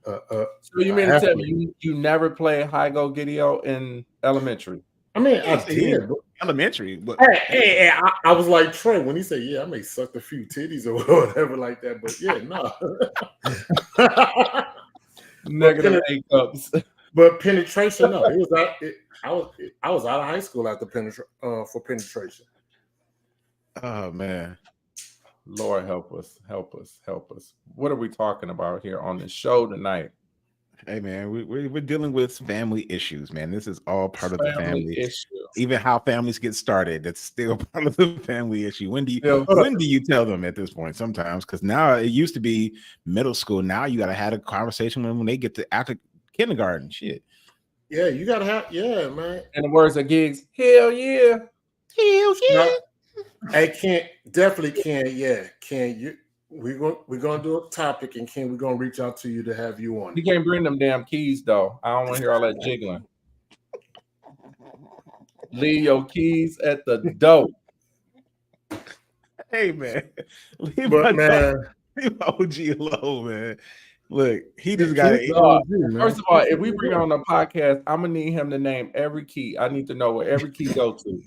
So you mean to tell me you never played Hi Go Giddy-O in elementary? I mean, I I did. But, elementary, but hey, I was like Trey when he said, "Yeah, I may suck a few titties or whatever like that." But yeah, no. Negative 8 cups. But penetration, no, it was out. I was out of high school after for penetration. oh man. Lord help us, help us, help us. What are we talking about here on the show tonight? Hey man, we're dealing with family issues, man. This is all part of the family issue. Even how families get started, that's still part of the family issue. When do you tell them at this point? Sometimes, because now it used to be middle school. Now you got to have a conversation when they get to after kindergarten. Shit. Yeah, you gotta have. Yeah, man. In the words of Gigz, hell yeah, hell yeah. Hey, Ken, definitely Ken. Yeah, Ken, we're gonna do a topic, and Ken, we're gonna reach out to you to have you on. You can't bring them damn keys though. I don't want to hear all that jiggling. Leave your keys at the door. Hey man, leave OG alone, man. Look, he just got it. First of all, if we bring on the podcast, I'm gonna need him to name every key. I need to know where every key go to.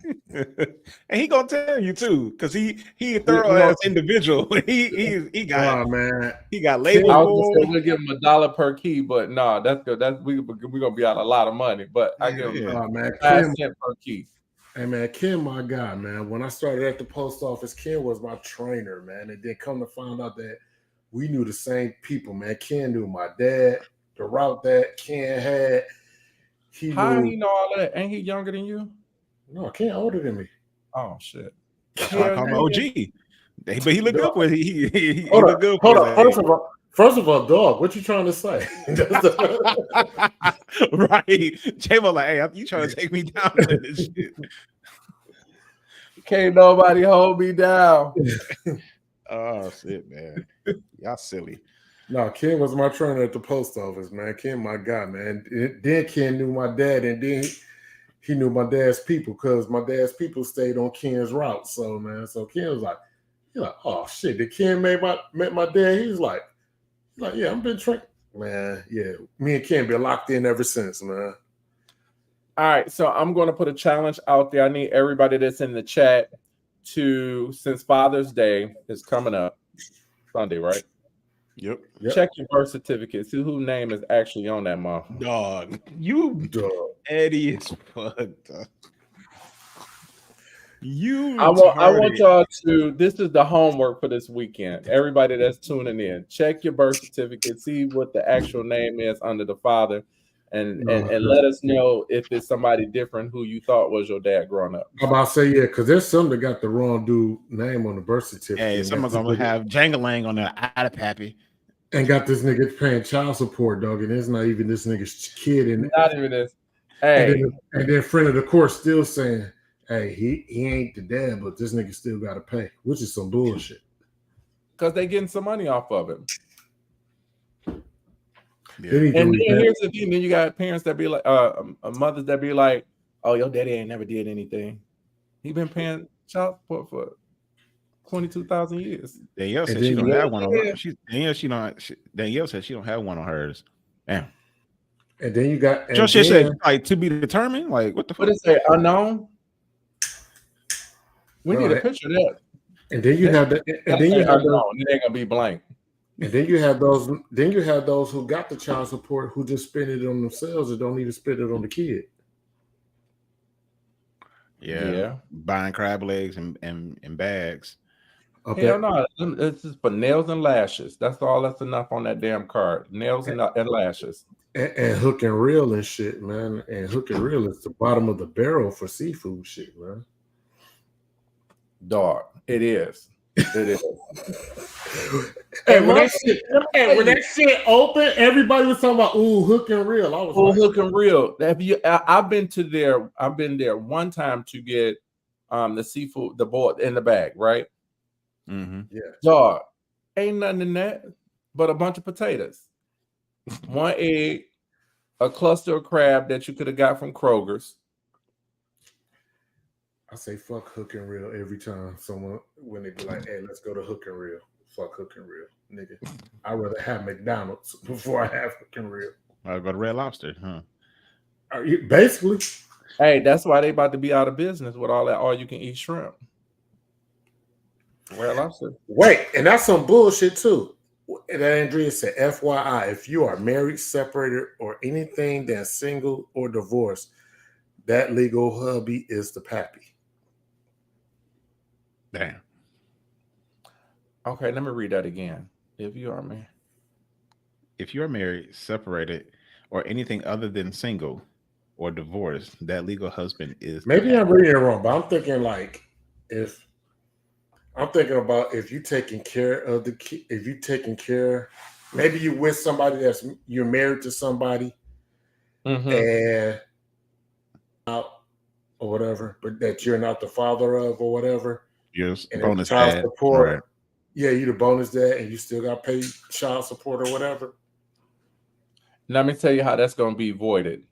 And he gonna tell you too, because he a thorough ass individual. He got man. He got label. We'll give him $1 per key, but no, that's good. We're gonna be out a lot of money. But I give him $5 per key. Hey man, Ken, my guy, man. When I started at the post office, Ken was my trainer, man. And then come to find out that we knew the same people, man. Ken knew my dad, the route that Ken had. How he know all that? Ain't he younger than you? No, Ken older than me. Oh shit. I call him OG. But he looked good for it. He hold looked good for it. First of all, dog, what you trying to say? Right. Jmo like, hey, you trying to take me down with this shit. Can't nobody hold me down. Oh shit, man. Y'all silly. No, Ken was my trainer at the post office, man. Ken, my guy, man. Then Ken knew my dad, and then he knew my dad's people because my dad's people stayed on Ken's route. So, man, Ken was like, oh shit, did Ken met my dad? He was like, yeah, I've been trained. Man, yeah. Me and Ken been locked in ever since, man. All right, so I'm going to put a challenge out there. I need everybody that's in the chat to, since Father's Day is coming up Sunday, right? Yep. Check your birth certificate. See whose name is actually on that month. Dog. You dog. Eddie is fucked up. I want y'all to, this is the homework for this weekend. Everybody that's tuning in, check your birth certificate, see what the actual name is under the father, and let us know if it's somebody different who you thought was your dad growing up. I'm about to say, yeah, because there's some that got the wrong dude name on the birth certificate. Hey, someone's gonna have Jangalang on the Ada Pappy. And got this nigga paying child support, dog, and it's not even this nigga's kid. And not even this. Hey. And then friend of the court still saying, hey, he ain't the dad, but this nigga still got to pay, which is some bullshit. Because they getting some money off of it. Yeah. And then here's the thing: then you got parents that be like, mothers that be like, "Oh, your daddy ain't never did anything. He been paying child support for 22,000 years." Danielle said she don't have one on her. Danielle said she don't have one on hers. Damn. And then you got Just said like to be determined. Like what the fuck? What is it? Unknown. We need a picture of that. And then you have it ain't gonna be blank. And then you have those. Then you have those who got the child support who just spend it on themselves and don't even spend it on the kid. Yeah. Buying crab legs and bags. Okay. Hell no, it's just for nails and lashes. That's all. That's enough on that damn card. Nails and lashes. And hook and reel and shit, man. And hook and reel is the bottom of the barrel for seafood shit, man. Dog, it is. It is. When that shit open, everybody was talking about hook and reel. I was hook and reel. I've been there. I've been there one time to get the seafood, the board in the bag, right? Mm-hmm. Yeah. Dog, ain't nothing in that but a bunch of potatoes, one egg, a cluster of crab that you could have got from Kroger's. I say fuck hook and reel every time when they be like, hey, let's go to hook and reel. Fuck hook and reel, nigga. I'd rather have McDonald's before I have hook and reel. I'll go to Red Lobster, huh? Basically. Hey, that's why they about to be out of business with all that all-you-can-eat shrimp. Well, lobster. Wait, and that's some bullshit too. And Andrea said, FYI, if you are married, separated, or anything that's single or divorced, that legal hubby is the pappy. Damn. Okay, let me read that again. If you are married. If you're married, separated, or anything other than single or divorced, that legal husband is Maybe I'm reading it wrong, but I'm thinking like if you taking care of if you taking care, maybe you with somebody you're married to somebody and out or whatever, but that you're not the father of or whatever. Yes, and bonus child dad. support. Right. Yeah, you the bonus dad, and you still got to pay child support or whatever. Let me tell you how that's going to be voided.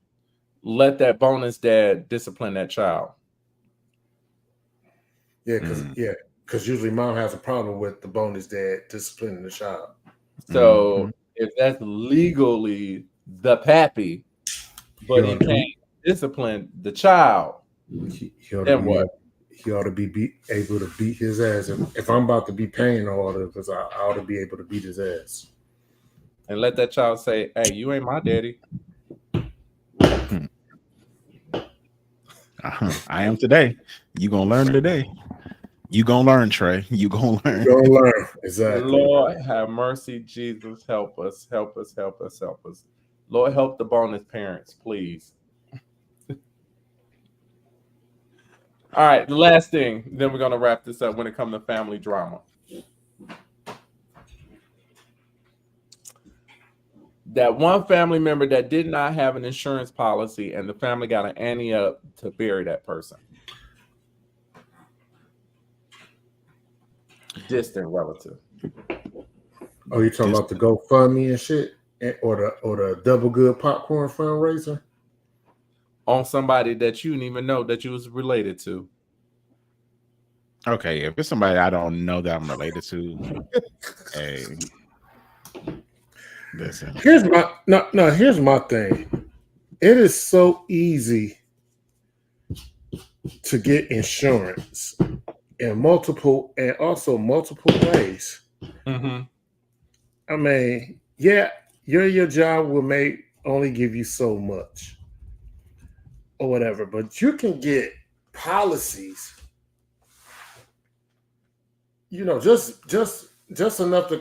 Let that bonus dad discipline that child. Yeah, because usually mom has a problem with the bonus dad disciplining the child. So if that's legally the pappy, but he can't discipline the child, then what? He ought to be able to beat his ass. If I'm about to be paying all of it, because I ought to be able to beat his ass. And let that child say, hey, you ain't my daddy. I am today. You gonna learn today. You gonna learn, Trey. You gonna learn. You gonna learn. Exactly. Lord have mercy, Jesus, help us, help us, help us, help us. Lord, help the bonus parents, please. All right, the last thing, then we're gonna wrap this up when it comes to family drama. That one family member that did not have an insurance policy and the family got an ante up to bury that person. Distant relative. Oh, you talking about the GoFundMe and shit? Or the Double Good Popcorn fundraiser? On somebody that you didn't even know that you was related to. Okay, if it's somebody I don't know that I'm related to, hey, listen. Here's my thing. It is so easy to get insurance in multiple ways. Mm-hmm. I mean, yeah, your job will only give you so much or whatever, but you can get policies, just enough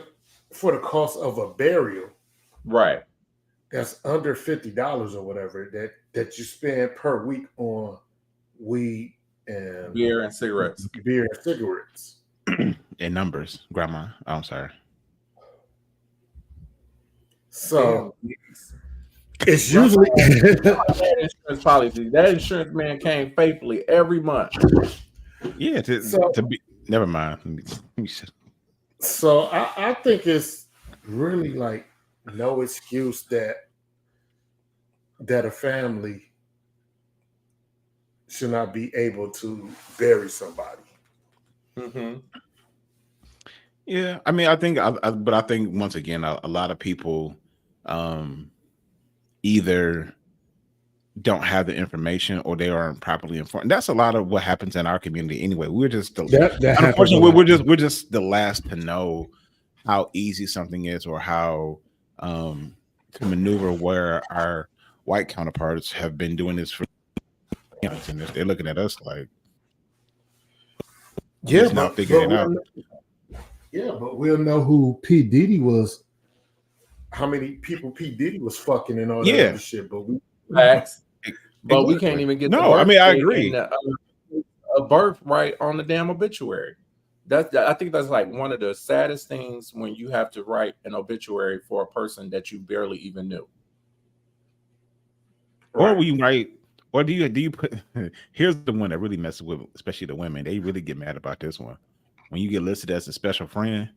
for the cost of a burial. Right. That's under $50 or whatever that you spend per week on weed and beer and cigarettes. In numbers, grandma. I'm sorry. So it's usually that insurance policy. That insurance man came faithfully every month. Yeah, to be never mind. So I think it's really like no excuse that a family should not be able to bury somebody. Mm-hmm. Yeah, I mean, I think once again, a lot of people either don't have the information or they aren't properly informed. That's a lot of what happens in our community anyway. We're just unfortunately we're just the last to know how easy something is or how to maneuver, where our white counterparts have been doing this for years, and they're looking at us like now figuring it out. Yeah, but we'll know who P. Diddy was, how many people P. Diddy was fucking and all that other shit. But we can't even get I mean, I agree. A birth right on the damn obituary. I think that's like one of the saddest things when you have to write an obituary for a person that you barely even knew. Or we write, or do you put? Here's the one that really messes with, especially the women. They really get mad about this one. When you get listed as a special friend.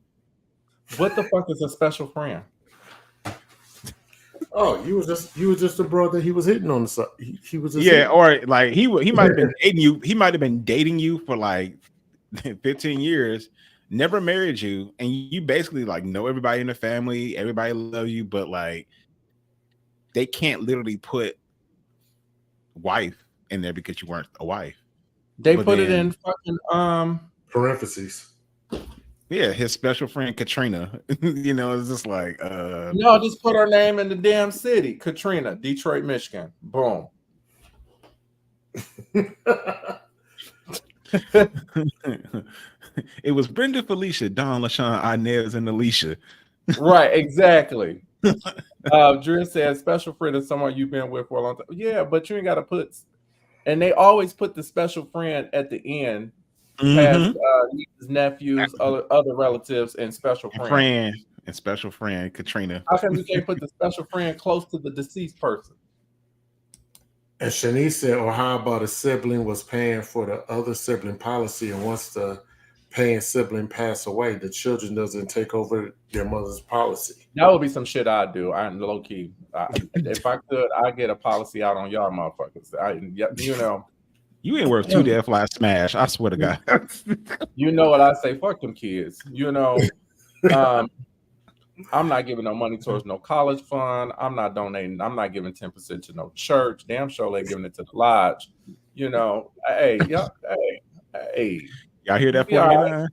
What the fuck is a special friend? Oh, you was just a brother he was hitting on the side. He was just or like he might have been dating you. He might have been dating you for like 15 years, never married you, and you basically like know everybody in the family, everybody loves you, but like they can't literally put wife in there because you weren't a wife. They But put it then- in fucking Parentheses. Yeah, his special friend Katrina. You know, it's just like no, just put her name in the damn city. Katrina, Detroit, Michigan. Boom. it was Brenda, Felicia, Don, LaShawn, Inez, and Alicia. Right, exactly. Drew says special friend is someone you've been with for a long time. Yeah, but you ain't gotta put, and they always put the special friend at the end, past nieces, nephews, other relatives, and special friend. And special friend Katrina. How come you can't put the special friend close to the deceased person? And Shanice said, or how about a sibling was paying for the other sibling policy, and once the paying sibling pass away, the children doesn't take over their mother's policy. That would be some shit I'd do. I'm low key. If I could, I'd get a policy out on y'all motherfuckers. You know. You ain't worth 2 dead fly smash. I swear to God. You know what I say? Fuck them kids. You know, I'm not giving no money towards no college fund. I'm not donating. I'm not giving 10% to no church. Damn sure they giving it to the lodge. You know, hey. Y'all hear that? 49?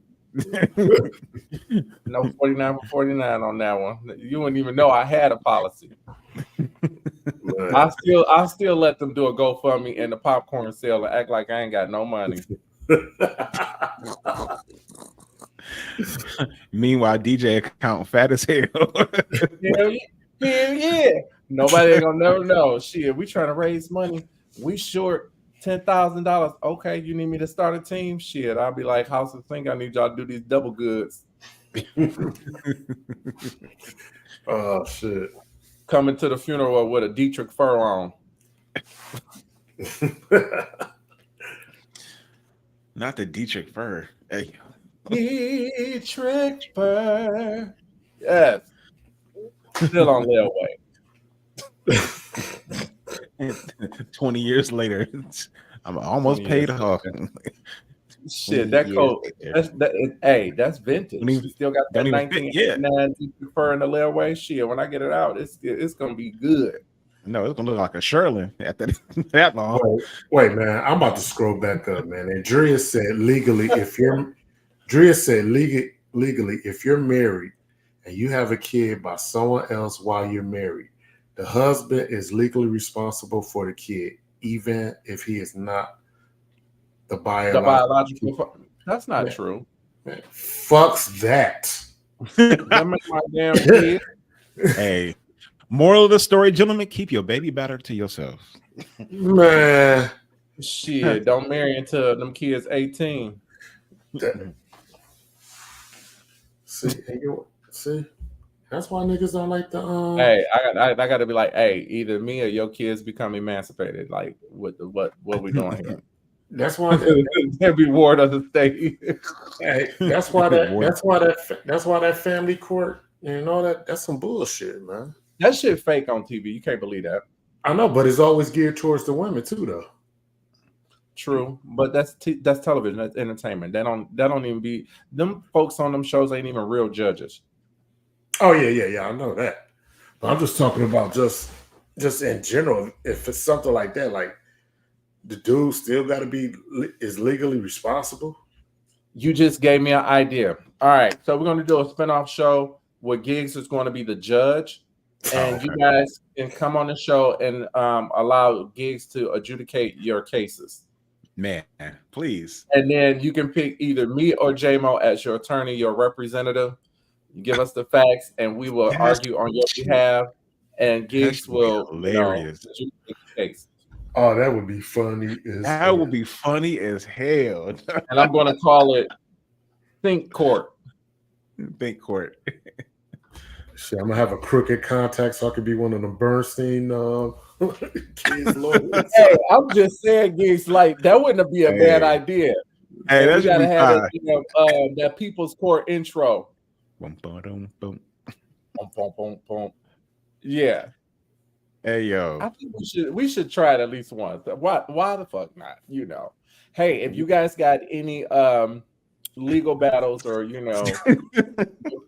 No 49 for 49 on that one. You wouldn't even know I had a policy. I still let them do a GoFundMe and the popcorn sale and act like I ain't got no money. Meanwhile, DJ account fat as hell. Hell yeah. Nobody ain't gonna never know. Shit, we trying to raise money. We short $10,000. Okay, you need me to start a team? Shit, I'll be like, House of Think, I need y'all to do these double goods. Oh shit. Coming to the funeral with a Dietrich fur on. Not the Dietrich fur. Hey. Dietrich fur. Yes. Still on layaway. 20 years later, I'm almost paid off. Shit, that coat. That's vintage. You still got that 1989 Dietrich fur in the layaway. Shit, when I get it out, it's gonna be good. No, it's gonna look like a Sherlin at that long. Wait, man, I'm about to scroll back up, man. And Drea said legally, if you're married and you have a kid by someone else while you're married, the husband is legally responsible for the kid, even if he is not the biological. That's not true. Man, fucks that. That make my damn kid. Hey, moral of the story, gentlemen, keep your baby batter to yourself. Man. Shit, don't marry until them kids 18. See, that's why niggas don't like the. Hey, I got to be like, hey, either me or your kids become emancipated. Like, what we doing here? That's why every ward of the state. Hey, that's why that family court and all that's some bullshit, man. That shit fake on TV. You can't believe that. I know, but it's always geared towards the women too, though. True, but that's television. That's entertainment. That don't even be them folks on them shows ain't even real judges. Oh yeah. I know that, but I'm just talking about just in general. If it's something like that, like the dude still got to be is legally responsible. You just gave me an idea. All right, so we're going to do a spinoff show where Gigz is going to be the judge, and you guys can come on the show and allow Gigz to adjudicate your cases. Man, please. And then you can pick either me or Jmo as your attorney, your representative. You give us the facts, and we will argue on your behalf. And Gigz will hilarious. Case. Oh, that would be funny. That would be funny as hell. And I'm going to call it Think Court. Think Court. Shit, I'm gonna have a crooked contact so I could be one of them Bernstein kids lawyers. Hey, I'm just saying, Gigz, like that wouldn't be a bad idea. Hey, we gotta have that People's Court intro. Boom, boom, boom. Boom, boom, boom. Yeah. Hey yo, I think we should try it at least once. Why the fuck not? You know. Hey, if you guys got any legal battles, or your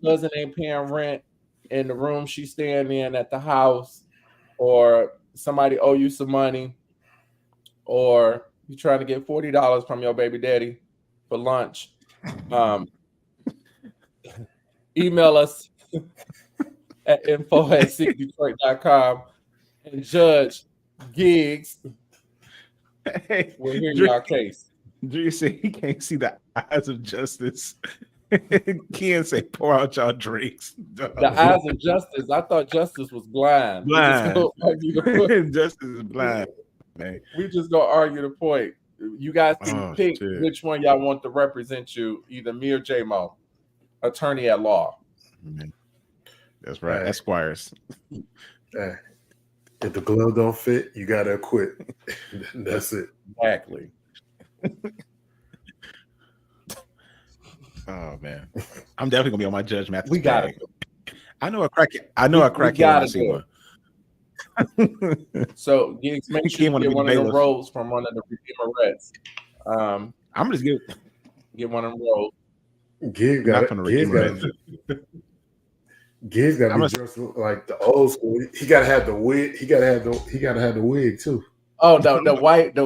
cousin ain't paying rent in the room she's staying in at the house, or somebody owe you some money, or you trying to get $40 from your baby daddy for lunch, email us at info@seekdetroit.com and Judge Gigz Hey, will hear Drew, y'all case. Drew said he can't see the eyes of justice. Ken say, pour out y'all drinks. The eyes of justice. I thought justice was blind. Blind. We Justice is blind, man. just gonna argue the point. You guys can pick shit. which one y'all want to represent you, either me or Jmo, attorney at law. That's right, Hey. Esquires. Hey, if the glove don't fit, you gotta quit. That's it. Exactly. Oh man, I'm definitely gonna be on my Judge Mathis. We got bag. it. I know a crack. I know a crack. gotta I see do one. So Gigz, make sure you wanna get be one of the bailiff. rolls from one of the Redeemerettes. I'm gonna just Get one of them rolls. Gigz not got gonna Gigz redeem got Gigz got I'm to be dressed like the old school. He gotta have the wig. He gotta have the wig too. Oh, the white.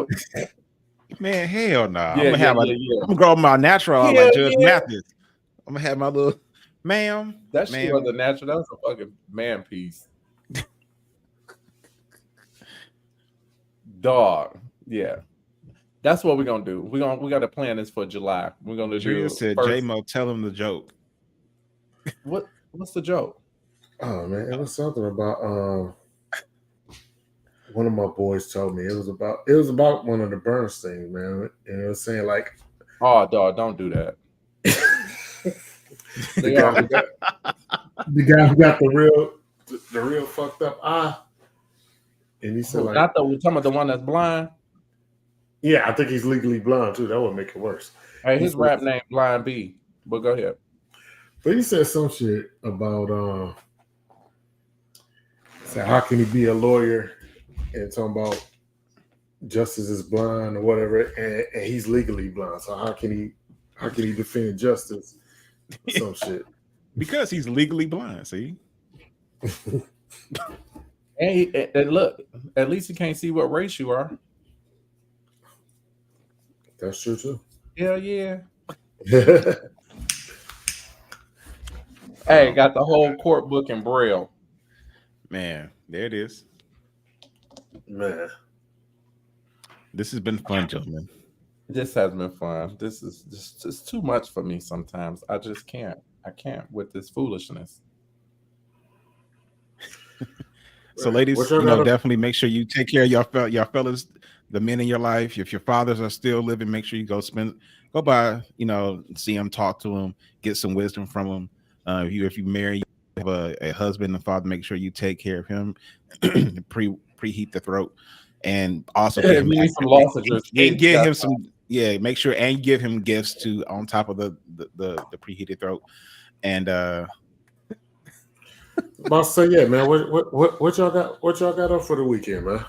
Man, hell no. I'm Yeah, gonna have yeah. I'm gonna grow my natural out Hell like Judge yeah. Mathis. I'm gonna have my little ma'am. That shit ma'am. wasn't natural. That was a fucking man piece. Dog. Yeah. That's what we're gonna do. We gotta plan this for July. We're gonna do Drea said, first- J-Mo, tell him the joke. What's the joke? Oh man, it was something about one of my boys told me it was about one of the Bernstein, man, and it was saying like Oh, dog, don't do that. the guy who got the real fucked up eye, and he said like, Not the we're talking about the one that's blind. yeah, I think he's legally blind too. That would make it worse. Hey, his rap name Blind B. But go ahead. But he said some shit about so how can he be a lawyer and talking about justice is blind or whatever, and he's legally blind. So how can he defend justice? Some shit. Because he's legally blind, see? And look, at least he can't see what race you are. That's true too. Hell yeah. Hey, got the whole court book in Braille. Man, there it is. Man. This has been fun, gentlemen. This has been fun. This is just too much for me sometimes. I just can't. I can't with this foolishness. So, ladies, definitely make sure you take care of your fellas, the men in your life. If your fathers are still living, make sure you go by, see them, talk to them, get some wisdom from them. If you marry, you have a husband and father, make sure you take care of him, preheat the throat, and also give him some lozenges. And give him some, make sure and give him gifts too on top of the preheated throat. And About to say, yeah, man. What y'all got? What y'all got up for the weekend, man?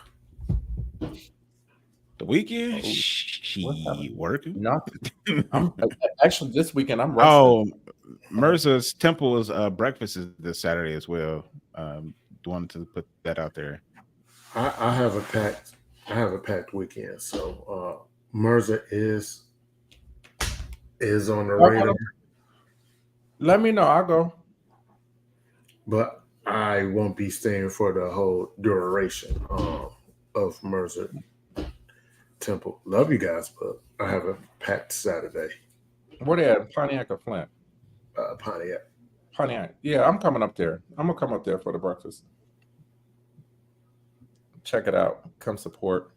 The weekend, she working. Nothing. I'm actually this weekend. I'm resting. Oh, Mirza's Temple is breakfast is this Saturday as well. Wanted to put that out there. I have a packed weekend, so Mirza is on the radar. Let me know. I'll go. But I won't be staying for the whole duration of Mirza Temple. Love you guys, but I have a packed Saturday. Where they at? Pontiac or Flint? Pontiac. Pontiac. Yeah, I'm coming up there. I'm gonna come up there for the breakfast. Check it out. Come support.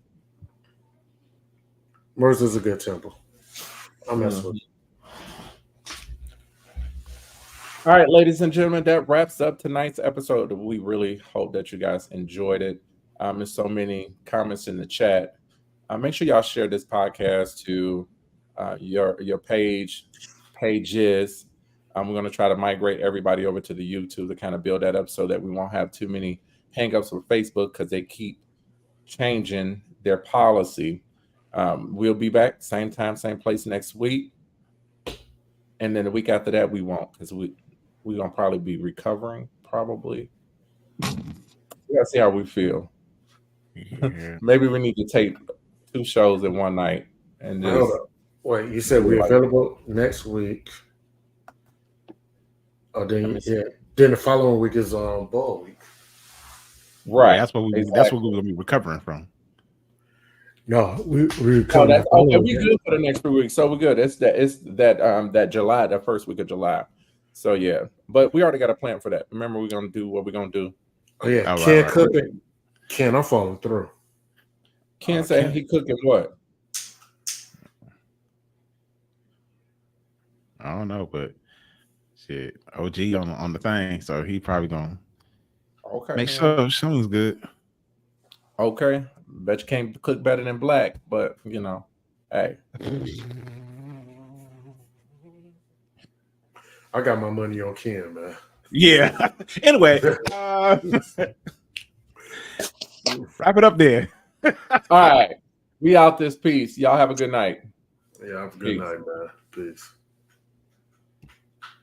Mirza's a good temple. I'm messing with you. All right, ladies and gentlemen, that wraps up tonight's episode. We really hope that you guys enjoyed it. There's so many comments in the chat. Make sure y'all share this podcast to your pages. We're going to try to migrate everybody over to the YouTube to kind of build that up so that we won't have too many hangups with Facebook because they keep changing their policy. We'll be back same time, same place next week. And then the week after that, we won't because we're going to probably be recovering, probably. We got to see how we feel. Yeah. Maybe we need to take 2 shows in one night, and Hold just up. Wait, you said we're available next week. Oh, then then the following week is ball week. Right. Yeah, that's what we're gonna be recovering from. No, we Oh, that's okay. We good for the next 3 weeks, so we're good. It's that July, the first week of July. So yeah, but we already got a plan for that. Remember, we're gonna do what we're gonna do. Oh yeah, Oh, Ken right. cooking. Ken, I'm following through. Ken say he cooking what? I don't know, but shit, OG on the thing, so he probably gonna make sure something's good. Okay, bet you can't cook better than Black, but you know, hey. I got my money on Ken, man. Yeah. Anyway, wrap it up there. All right, we out this piece. Y'all have a good night. Yeah, have a good night, man. Peace.